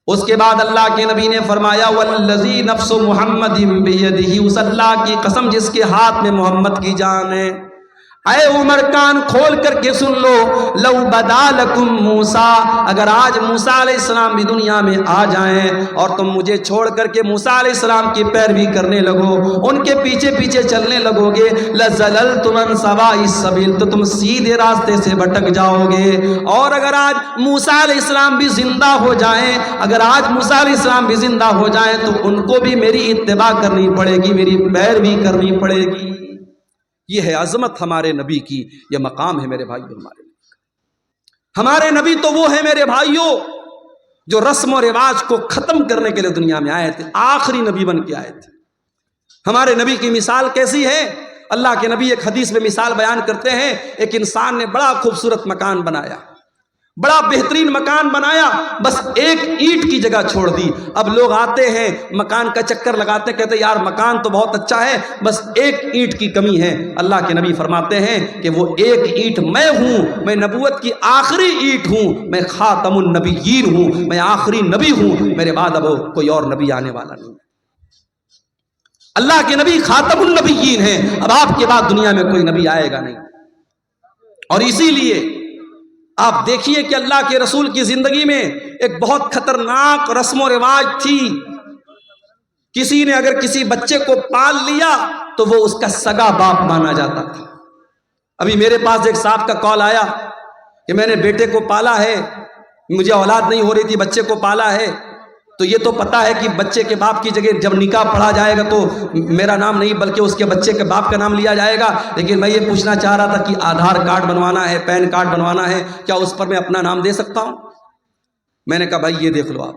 اس کے بعد اللہ کے نبی نے فرمایا والذی نفس محمد بیدہ، اس اللہ کی قسم جس کے ہاتھ میں محمد کی جان ہے، اے عمر کان کھول کر کے سن لو، لو بدا لکم موسیٰ، اگر آج موسیٰ علیہ السلام بھی دنیا میں آ جائیں اور تم مجھے چھوڑ کر کے موسیٰ علیہ السلام کی پیروی کرنے لگو، ان کے پیچھے پیچھے چلنے لگو گے، لَزَلَلْتُمْ عَنْ سَوَاءِ السَّبِيلِ، تو تم سیدھے راستے سے بھٹک جاؤ گے۔ اور اگر آج موسیٰ علیہ السلام بھی زندہ ہو جائیں، اگر آج موسیٰ علیہ السلام بھی زندہ ہو جائیں تو ان کو بھی میری اتباع کرنی پڑے گی، میری پیروی کرنی پڑے گی۔ یہ ہے عظمت ہمارے نبی کی، یہ مقام ہے میرے بھائیو ہمارے نبی تو وہ ہے میرے بھائیوں جو رسم و رواج کو ختم کرنے کے لیے دنیا میں آئے تھے، آخری نبی بن کے آئے تھے۔ ہمارے نبی کی مثال کیسی ہے؟ اللہ کے نبی ایک حدیث میں مثال بیان کرتے ہیں، ایک انسان نے بڑا خوبصورت مکان بنایا، بڑا بہترین مکان بنایا، بس ایک اینٹ کی جگہ چھوڑ دی۔ اب لوگ آتے ہیں مکان کا چکر لگاتے، کہتے یار مکان تو بہت اچھا ہے بس ایک اینٹ کی کمی ہے۔ اللہ کے نبی فرماتے ہیں کہ وہ ایک اینٹ میں ہوں، میں نبوت کی آخری اینٹ ہوں، میں خاتم النبیین ہوں، میں آخری نبی ہوں، میرے بعد اب کوئی اور نبی آنے والا نہیں۔ اللہ کے نبی خاتم النبیین ہیں، اب آپ کے بعد دنیا میں کوئی نبی آئے گا نہیں۔ اور اسی لیے آپ دیکھیے کہ اللہ کے رسول کی زندگی میں ایک بہت خطرناک رسم و رواج تھی۔ کسی نے اگر کسی بچے کو پال لیا تو وہ اس کا سگا باپ مانا جاتا تھا۔ ابھی میرے پاس ایک صاحب کا کال آیا کہ میں نے بیٹے کو پالا ہے، مجھے اولاد نہیں ہو رہی تھی، بچے کو پالا ہے، تو یہ تو پتا ہے کہ بچے کے باپ کی جگہ جب نکاح پڑھا جائے گا تو میرا نام نہیں بلکہ اس کے بچے کے باپ کا نام لیا جائے گا. لیکن میں یہ پوچھنا چاہ رہا تھا کہ آدھار کارڈ بنوانا ہے, پین کارڈ بنوانا ہے, کیا اس پر میں اپنا نام دے سکتا ہوں؟ میں نے کہا بھائی یہ دیکھ لو, آپ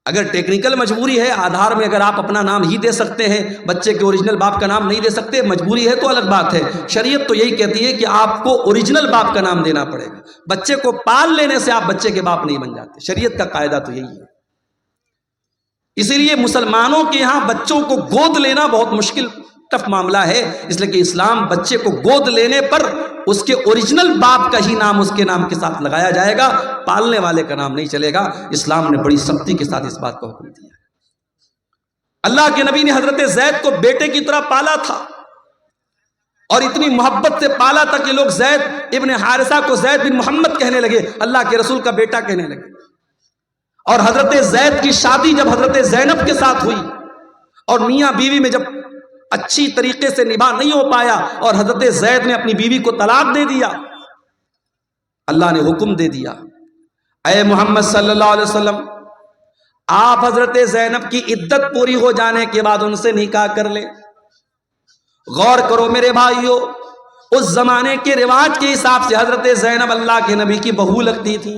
اگر ٹیکنیکل مجبوری ہے آدھار میں اگر آپ اپنا نام ہی دے سکتے ہیں, بچے کے اوریجنل باپ کا نام نہیں دے سکتے, مجبوری ہے تو الگ بات ہے. شریعت تو یہی کہتی ہے کہ آپ کو اوریجنل باپ کا نام دینا پڑے گا. بچے کو پال لینے سے آپ بچے کے باپ نہیں بن جاتے. شریعت کا قاعدہ تو یہی ہے. اسی لیے مسلمانوں کے یہاں بچوں کو گود لینا بہت مشکل ٹف معاملہ ہے, اس لیے کہ اسلام بچے کو گود لینے پر اس کے اوریجنل باپ کا ہی نام اس کے نام کے ساتھ لگایا جائے گا, پالنے والے کا نام نہیں چلے گا. اسلام نے بڑی سختی کے ساتھ اس بات کو حکم دیا. اللہ کے نبی نے حضرت زید کو بیٹے کی طرح پالا تھا اور اتنی محبت سے پالا تھا کہ لوگ زید ابن حارثہ کو زید بن محمد کہنے لگے, اللہ کے رسول کا بیٹا کہنے لگے. اور حضرت زید کی شادی جب حضرت زینب کے ساتھ ہوئی اور میاں بیوی میں جب اچھی طریقے سے نباہ نہیں ہو پایا اور حضرت زید نے اپنی بیوی کو طلاق دے دیا, اللہ نے حکم دے دیا اے محمد صلی اللہ علیہ وسلم آپ حضرت زینب کی عدت پوری ہو جانے کے بعد ان سے نکاح کر لیں. غور کرو میرے بھائیو, اس زمانے کے رواج کے حساب سے حضرت زینب اللہ کے نبی کی بہو لگتی تھی,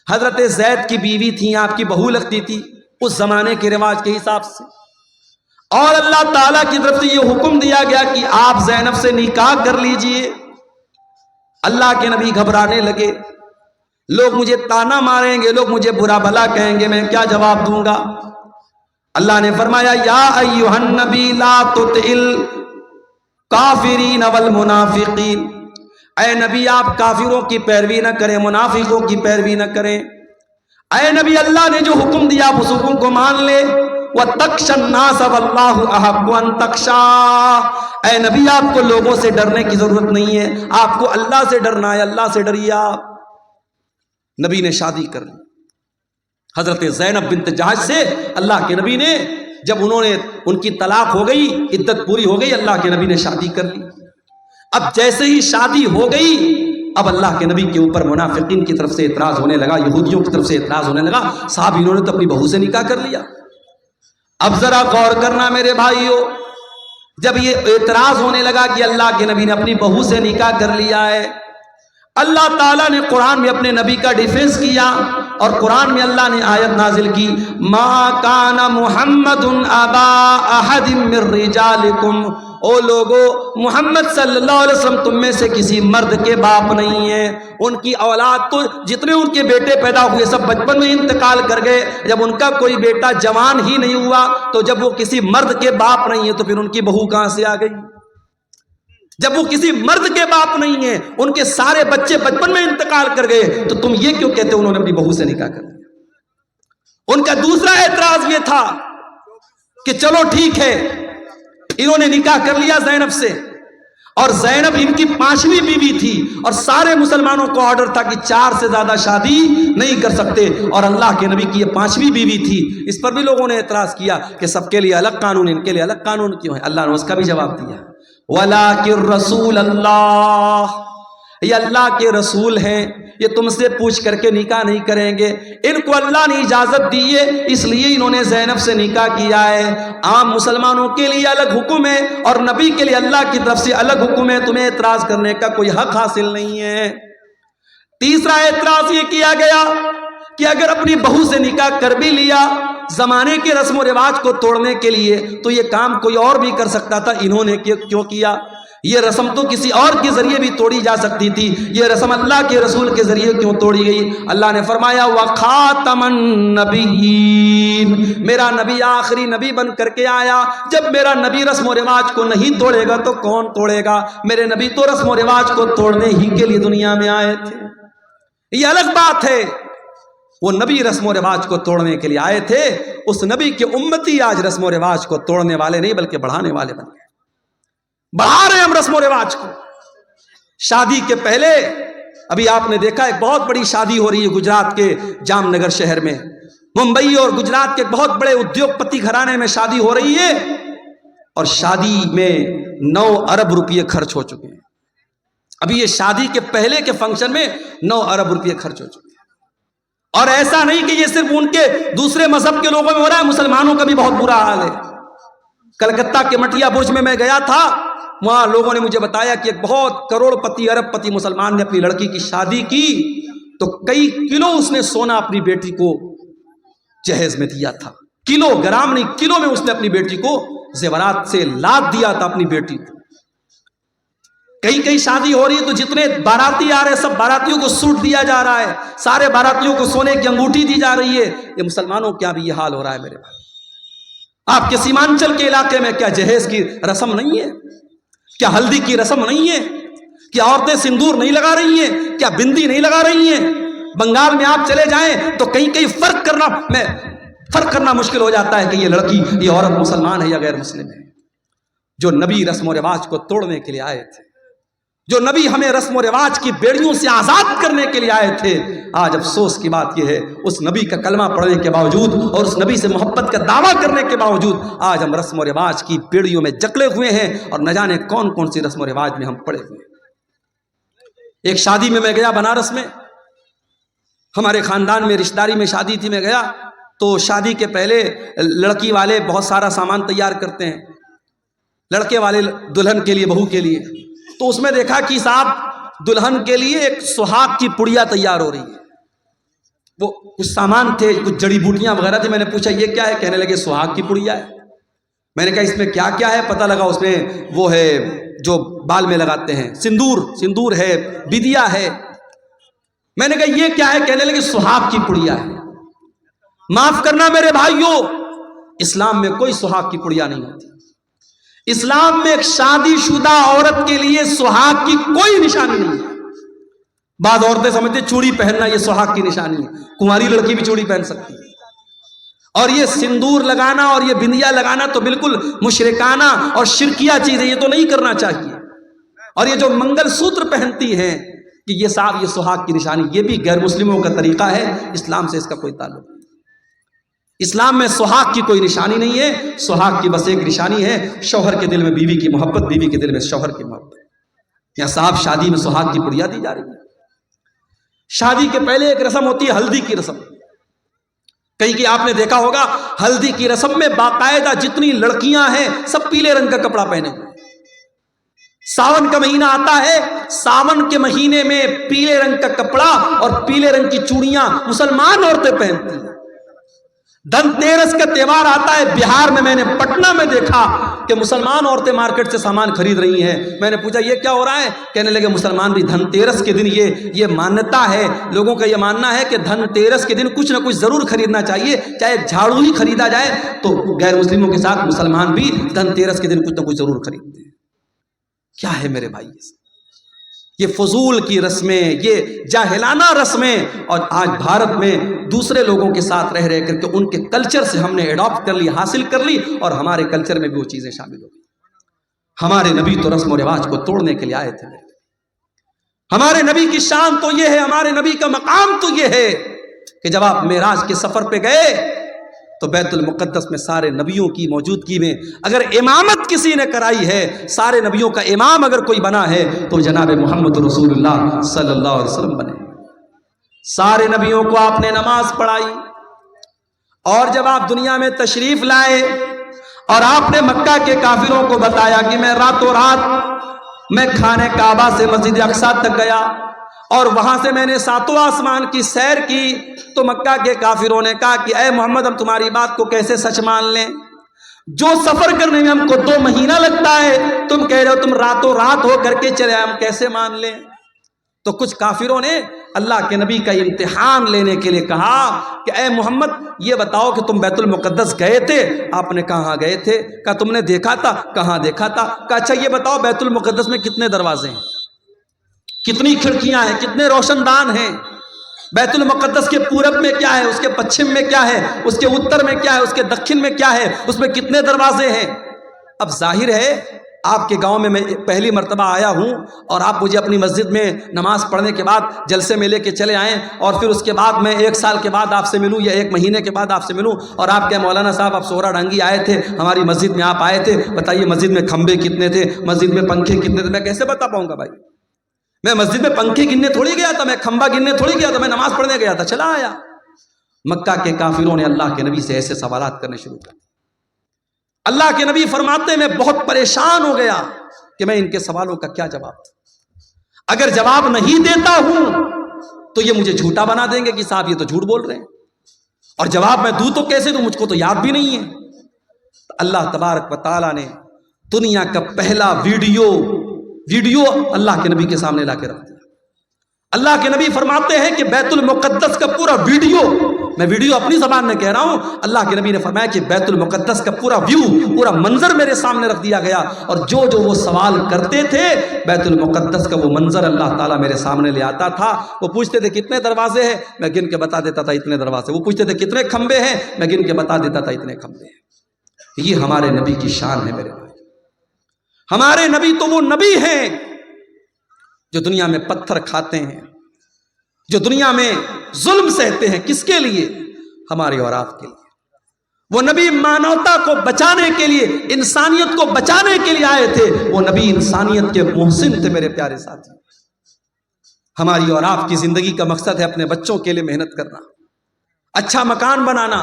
حضرت زید کی بیوی تھی, آپ کی بہو لگتی تھی اس زمانے کے رواج کے حساب سے. اور اللہ تعالیٰ کی طرف سے یہ حکم دیا گیا کہ آپ زینب سے نکاح کر لیجئے. اللہ کے نبی گھبرانے لگے, لوگ مجھے تانا ماریں گے, لوگ مجھے برا بھلا کہیں گے, میں کیا جواب دوں گا؟ اللہ نے فرمایا یا ایھا النبی لا تطع الکافرین والمنافقین, اے نبی آپ کافروں کی پیروی نہ کریں, منافقوں کی پیروی نہ کریں. اے نبی اللہ نے جو حکم دیا آپ اس حکم کو مان لے. وَتَخْشَى النَّاسَ وَاللَّهُ أَحَقُّ أَن تَخْشَاهُ, اے نبی آپ کو لوگوں سے ڈرنے کی ضرورت نہیں ہے, آپ کو اللہ سے ڈرنا ہے, اللہ سے ڈریے آپ. نبی نے شادی کر لی حضرت زینب بنت جہش سے. اللہ کے نبی نے جب انہوں نے ان کی طلاق ہو گئی, عدت پوری ہو گئی, اللہ کے نبی نے شادی کر لی. اب جیسے ہی شادی ہو گئی اب اللہ کے نبی کے اوپر منافقین کی طرف سے اعتراض ہونے لگا, یہودیوں کی طرف سے اعتراض ہونے لگا, صاحب انہوں نے تو اپنی بہو سے نکاح کر لیا. اب ذرا غور کرنا میرے بھائیو, جب یہ اعتراض ہونے لگا کہ اللہ کے نبی نے اپنی بہو سے نکاح کر لیا ہے, اللہ تعالیٰ نے قرآن میں اپنے نبی کا ڈیفنس کیا اور قرآن میں اللہ نے آیت نازل کی ما کان محمد ابا احد من رجالکم, او لوگو محمد صلی اللہ علیہ وسلم تم میں سے کسی مرد کے باپ نہیں ہیں. ان کی اولاد تو جتنے ان کے بیٹے پیدا ہوئے سب بچپن میں انتقال کر گئے. جب ان کا کوئی بیٹا جوان ہی نہیں ہوا تو جب وہ کسی مرد کے باپ نہیں ہے تو پھر ان کی بہو کہاں سے آ گئی؟ جب وہ کسی مرد کے باپ نہیں ہیں, ان کے سارے بچے بچپن میں انتقال کر گئے, تو تم یہ کیوں کہتے انہوں نے اپنی بہو سے نکاح کر لیا؟ ان کا دوسرا اعتراض یہ تھا کہ چلو ٹھیک ہے انہوں نے نکاح کر لیا زینب سے, اور زینب ان کی 5ویں بیوی تھی اور سارے مسلمانوں کو آرڈر تھا کہ 4 سے زیادہ شادی نہیں کر سکتے, اور اللہ کے نبی کی یہ 5ویں بیوی تھی. اس پر بھی لوگوں نے اعتراض کیا کہ سب کے لیے الگ قانون, ان کے لیے الگ قانون کیوں ہے؟ اللہ نے اس کا بھی جواب دیا وَلَٰكِن رَّسُولَ اللَّهِ, یہ اللہ کے رسول ہیں, یہ تم سے پوچھ کر کے نکاح نہیں کریں گے. ان کو اللہ نے اجازت دی ہے اس لیے انہوں نے زینب سے نکاح کیا ہے. عام مسلمانوں کے لیے الگ حکم ہے اور نبی کے لیے اللہ کی طرف سے الگ حکم ہے, تمہیں اعتراض کرنے کا کوئی حق حاصل نہیں ہے. تیسرا اعتراض یہ کیا گیا کہ اگر اپنی بہو سے نکاح کر بھی لیا زمانے کے رسم و رواج کو توڑنے کے لیے تو یہ کام کوئی اور بھی کر سکتا تھا, انہوں نے کیوں کیا؟ یہ رسم تو کسی اور کے ذریعے بھی توڑی جا سکتی تھی, یہ رسم اللہ کے رسول کے ذریعے کیوں توڑی گئی؟ اللہ نے فرمایا وَخَاتَمَ النَّبِيِّينَ, میرا نبی آخری نبی بن کر کے آیا. جب میرا نبی رسم و رواج کو نہیں توڑے گا تو کون توڑے گا؟ میرے نبی تو رسم و رواج کو توڑنے ہی کے لیے دنیا میں آئے تھے. یہ الگ بات ہے, وہ نبی رسم و رواج کو توڑنے کے لیے آئے تھے, اس نبی کے امتی آج رسم و رواج کو توڑنے والے نہیں بلکہ بڑھانے والے بن گئے. بڑھا رہے ہیں ہم رسم و رواج کو. شادی کے پہلے ابھی آپ نے دیکھا ایک بہت بڑی شادی ہو رہی ہے گجرات کے جام نگر شہر میں, ممبئی اور گجرات کے بہت بڑے ادیوگ پتی گھرانے میں شادی ہو رہی ہے اور شادی میں 9 ارب روپے خرچ ہو چکے ہیں. ابھی یہ شادی کے پہلے کے فنکشن میں 9 ارب روپے خرچ ہو چکے ہیں. اور ایسا نہیں کہ یہ صرف ان کے دوسرے مذہب کے لوگوں میں ہو رہا ہے، مسلمانوں کا بھی بہت برا حال ہے۔ کلکتہ کے مٹیا برج میں گیا تھا، وہاں لوگوں نے مجھے بتایا کہ ایک بہت کروڑ پتی ارب پتی مسلمان نے اپنی لڑکی کی شادی کی تو کئی کلو اس نے سونا اپنی بیٹی کو جہیز میں دیا تھا، کلو گرام نہیں، کلو میں اس نے اپنی بیٹی کو زیورات سے لاد دیا تھا اپنی بیٹی کو۔ کئی شادی ہو رہی ہے تو جتنے باراتی آ رہے ہیں سب باراتیوں کو سوٹ دیا جا رہا ہے، سارے باراتیوں کو سونے کی انگوٹھی دی جا رہی ہے۔ یہ مسلمانوں کیا بھی یہ حال ہو رہا ہے میرے بھائی؟ آپ کے سیمانچل کے علاقے میں کیا جہیز کی رسم نہیں ہے؟ کیا ہلدی کی رسم نہیں ہے؟ کیا عورتیں سندور نہیں لگا رہی ہیں؟ کیا بندی نہیں لگا رہی ہیں؟ بنگال میں آپ چلے جائیں تو کہیں فرق کرنا مشکل ہو جاتا ہے کہ یہ لڑکی یہ عورت مسلمان ہے یا غیر مسلم ہے۔ جو نبی رسم و رواج کو توڑنے کے لیے آئے تھے، جو نبی ہمیں رسم و رواج کی بیڑیوں سے آزاد کرنے کے لیے آئے تھے، آج افسوس کی بات یہ ہے اس نبی کا کلمہ پڑھنے کے باوجود اور اس نبی سے محبت کا دعویٰ کرنے کے باوجود آج ہم رسم و رواج کی بیڑیوں میں جکڑے ہوئے ہیں اور نہ جانے کون کون سی رسم و رواج میں ہم پڑے ہوئے ہیں۔ ایک شادی میں گیا بنارس میں، ہمارے خاندان میں رشتہ داری میں شادی تھی، میں گیا تو شادی کے پہلے لڑکی والے بہت سارا سامان تیار کرتے ہیں، لڑکے والے دلہن کے لیے بہو کے لیے، تو اس میں دیکھا کہ صاحب دلہن کے لیے ایک سہاگ کی پڑیا تیار ہو رہی ہے۔ وہ کچھ سامان تھے، کچھ جڑی بوٹیاں وغیرہ تھے، میں نے پوچھا یہ کیا ہے؟ کہنے لگے سہاگ کی پڑیا ہے۔ میں نے کہا اس میں کیا کیا ہے؟ پتہ لگا اس میں وہ ہے جو بال میں لگاتے ہیں، سندور ہے، بدیا ہے۔ میں نے کہا یہ کیا ہے؟ کہنے لگے سہاگ کی پڑیا ہے۔ معاف کرنا میرے بھائیوں، اسلام میں کوئی سہاگ کی پڑیا نہیں ہوتی۔ اسلام میں ایک شادی شدہ عورت کے لیے سہاگ کی کوئی نشانی نہیں ہے۔ بعض عورتیں سمجھتے چوڑی پہننا یہ سہاگ کی نشانی ہے، کنواری لڑکی بھی چوڑی پہن سکتی ہے۔ اور یہ سندور لگانا اور یہ بندیا لگانا تو بالکل مشرکانہ اور شرکیہ چیز ہے، یہ تو نہیں کرنا چاہیے۔ اور یہ جو منگل سوتر پہنتی ہیں کہ یہ صاحب یہ سہاگ کی نشانی، یہ بھی غیر مسلموں کا طریقہ ہے، اسلام سے اس کا کوئی تعلق نہیں۔ اسلام میں سہاگ کی کوئی نشانی نہیں ہے، سہاگ کی بس ایک نشانی ہے شوہر کے دل میں بیوی کی محبت، بیوی کے دل میں شوہر کی محبت۔ یا صاحب شادی میں سہاگ کی پڑیا دی جا رہی ہے۔ شادی کے پہلے ایک رسم ہوتی ہے ہلدی کی رسم، کہیں کہ آپ نے دیکھا ہوگا ہلدی کی رسم میں باقاعدہ جتنی لڑکیاں ہیں سب پیلے رنگ کا کپڑا پہنے ہوئے۔ ساون کا مہینہ آتا ہے، ساون کے مہینے میں پیلے رنگ کا کپڑا اور پیلے رنگ کی چوڑیاں مسلمان عورتیں پہنتی ہیں۔ دھن تیرس کا تہوار آتا ہے، بہار میں نے پٹنہ میں دیکھا کہ مسلمان عورتیں مارکیٹ سے سامان خرید رہی ہیں۔ میں نے پوچھا یہ کیا ہو رہا ہے؟ کہنے لگے مسلمان بھی دھن تیرس کے دن یہ مانتا ہے، لوگوں کا یہ ماننا ہے کہ دھن تیرس کے دن کچھ نہ کچھ ضرور خریدنا چاہیے، چاہے جھاڑو ہی خریدا جائے تو غیر مسلموں کے ساتھ مسلمان بھی دھن تیرس کے دن کچھ نہ کچھ ضرور خریدتے ہیں۔ کیا ہے میرے بھائی یہ فضول کی رسمیں، یہ جاہلانہ رسمیں، اور آج بھارت میں دوسرے لوگوں کے ساتھ رہ کر کے ان کے کلچر سے ہم نے ایڈاپٹ کر لی، حاصل کر لی، اور ہمارے کلچر میں بھی وہ چیزیں شامل ہو گئی۔ ہمارے نبی تو رسم و رواج کو توڑنے کے لیے آئے تھے۔ ہمارے نبی کی شان تو یہ ہے، ہمارے نبی کا مقام تو یہ ہے کہ جب آپ معراج کے سفر پہ گئے تو بیت المقدس میں سارے نبیوں کی موجودگی میں اگر امامت کسی نے کرائی ہے، سارے نبیوں کا امام اگر کوئی بنا ہے تو جناب محمد رسول اللہ صلی اللہ علیہ وسلم بنے۔ سارے نبیوں کو آپ نے نماز پڑھائی، اور جب آپ دنیا میں تشریف لائے اور آپ نے مکہ کے کافروں کو بتایا کہ میں راتوں رات میں خانہ کعبہ سے مسجد اقصیٰ تک گیا اور وہاں سے میں نے ساتوں آسمان کی سیر کی، تو مکہ کے کافروں نے کہا کہ اے محمد ہم تمہاری بات کو کیسے سچ مان لیں؟ جو سفر کرنے میں ہم کو 2 مہینہ لگتا ہے تم کہہ رہے ہو تم راتوں رات ہو کر کے چلے، ہم کیسے مان لیں؟ تو کچھ کافروں نے اللہ کے نبی کا امتحان لینے کے لیے کہا کہ اے محمد یہ بتاؤ کہ تم بیت المقدس گئے تھے؟ آپ نے کہاں گئے تھے؟ کہا تم نے دیکھا تھا؟ کہاں دیکھا تھا؟ کہا اچھا یہ بتاؤ بیت المقدس میں کتنے دروازے ہیں، کتنی کھڑکیاں ہیں، کتنے روشن دان ہیں؟ بیت المقدس کے پورب میں کیا ہے، اس کے پچھم میں کیا ہے، اس کے اتر میں کیا ہے، اس کے دکھن میں کیا ہے، اس میں کتنے دروازے ہیں؟ اب ظاہر ہے آپ کے گاؤں میں پہلی مرتبہ آیا ہوں اور آپ مجھے اپنی مسجد میں نماز پڑھنے کے بعد جلسے میں لے کے چلے آئیں، اور پھر اس کے بعد میں 1 سال کے بعد آپ سے ملوں یا 1 مہینے کے بعد آپ سے ملوں اور آپ کے مولانا صاحب آپ سورا ڈانگی آئے تھے ہماری مسجد میں، آپ آئے تھے، بتائیے مسجد میں کھمبے کتنے تھے، مسجد میں پنکھے کتنے تھے؟ میں کیسے بتا پاؤں گا بھائی؟ میں مسجد میں پنکھے گننے تھوڑی گیا تھا، میں کھمبا گننے تھوڑی گیا تھا، میں نماز پڑھنے گیا تھا، چلا آیا۔ مکہ کے کافروں نے اللہ کے نبی سے ایسے سوالات کرنے شروع کر دیے۔ اللہ کے نبی فرماتے میں بہت پریشان ہو گیا کہ میں ان کے سوالوں کا کیا جواب دوں۔ اگر جواب نہیں دیتا ہوں تو یہ مجھے جھوٹا بنا دیں گے کہ صاحب یہ تو جھوٹ بول رہے ہیں، اور جواب میں دوں تو کیسے دوں، مجھ کو تو یاد بھی نہیں ہے۔ تو اللہ تبارک و تعالیٰ نے دنیا کا پہلا ویڈیو اللہ کے نبی کے سامنے لا کے رکھ دیا۔ اللہ کے نبی فرماتے ہیں کہ بیت المقدس کا پورا ویڈیو، میں ویڈیو اپنی زبان میں کہہ رہا ہوں، اللہ کے نبی نے فرمایا کہ بیت المقدس کا پورا پورا منظر میرے سامنے رکھ دیا گیا، اور جو وہ سوال کرتے تھے بیت المقدس کا وہ منظر اللہ تعالیٰ میرے سامنے لے آتا تھا۔ وہ پوچھتے تھے کتنے دروازے ہیں، میں گن کے بتا دیتا تھا اتنے دروازے۔ وہ پوچھتے تھے کتنے کھمبے ہیں، میں گن کے بتا دیتا تھا اتنے کھمبے ہیں۔ یہ ہمارے نبی کی شان ہے میرے بھائی۔ ہمارے نبی تو وہ نبی ہیں جو دنیا میں پتھر کھاتے ہیں، جو دنیا میں ظلم سہتے ہیں، کس کے لیے؟ ہمارے اور آپ کے لیے۔ وہ نبی مانوتا کو بچانے کے لیے، انسانیت کو بچانے کے لیے آئے تھے۔ وہ نبی انسانیت کے محسن تھے میرے پیارے ساتھی۔ ہماری اور آپ کی زندگی کا مقصد ہے اپنے بچوں کے لیے محنت کرنا، اچھا مکان بنانا،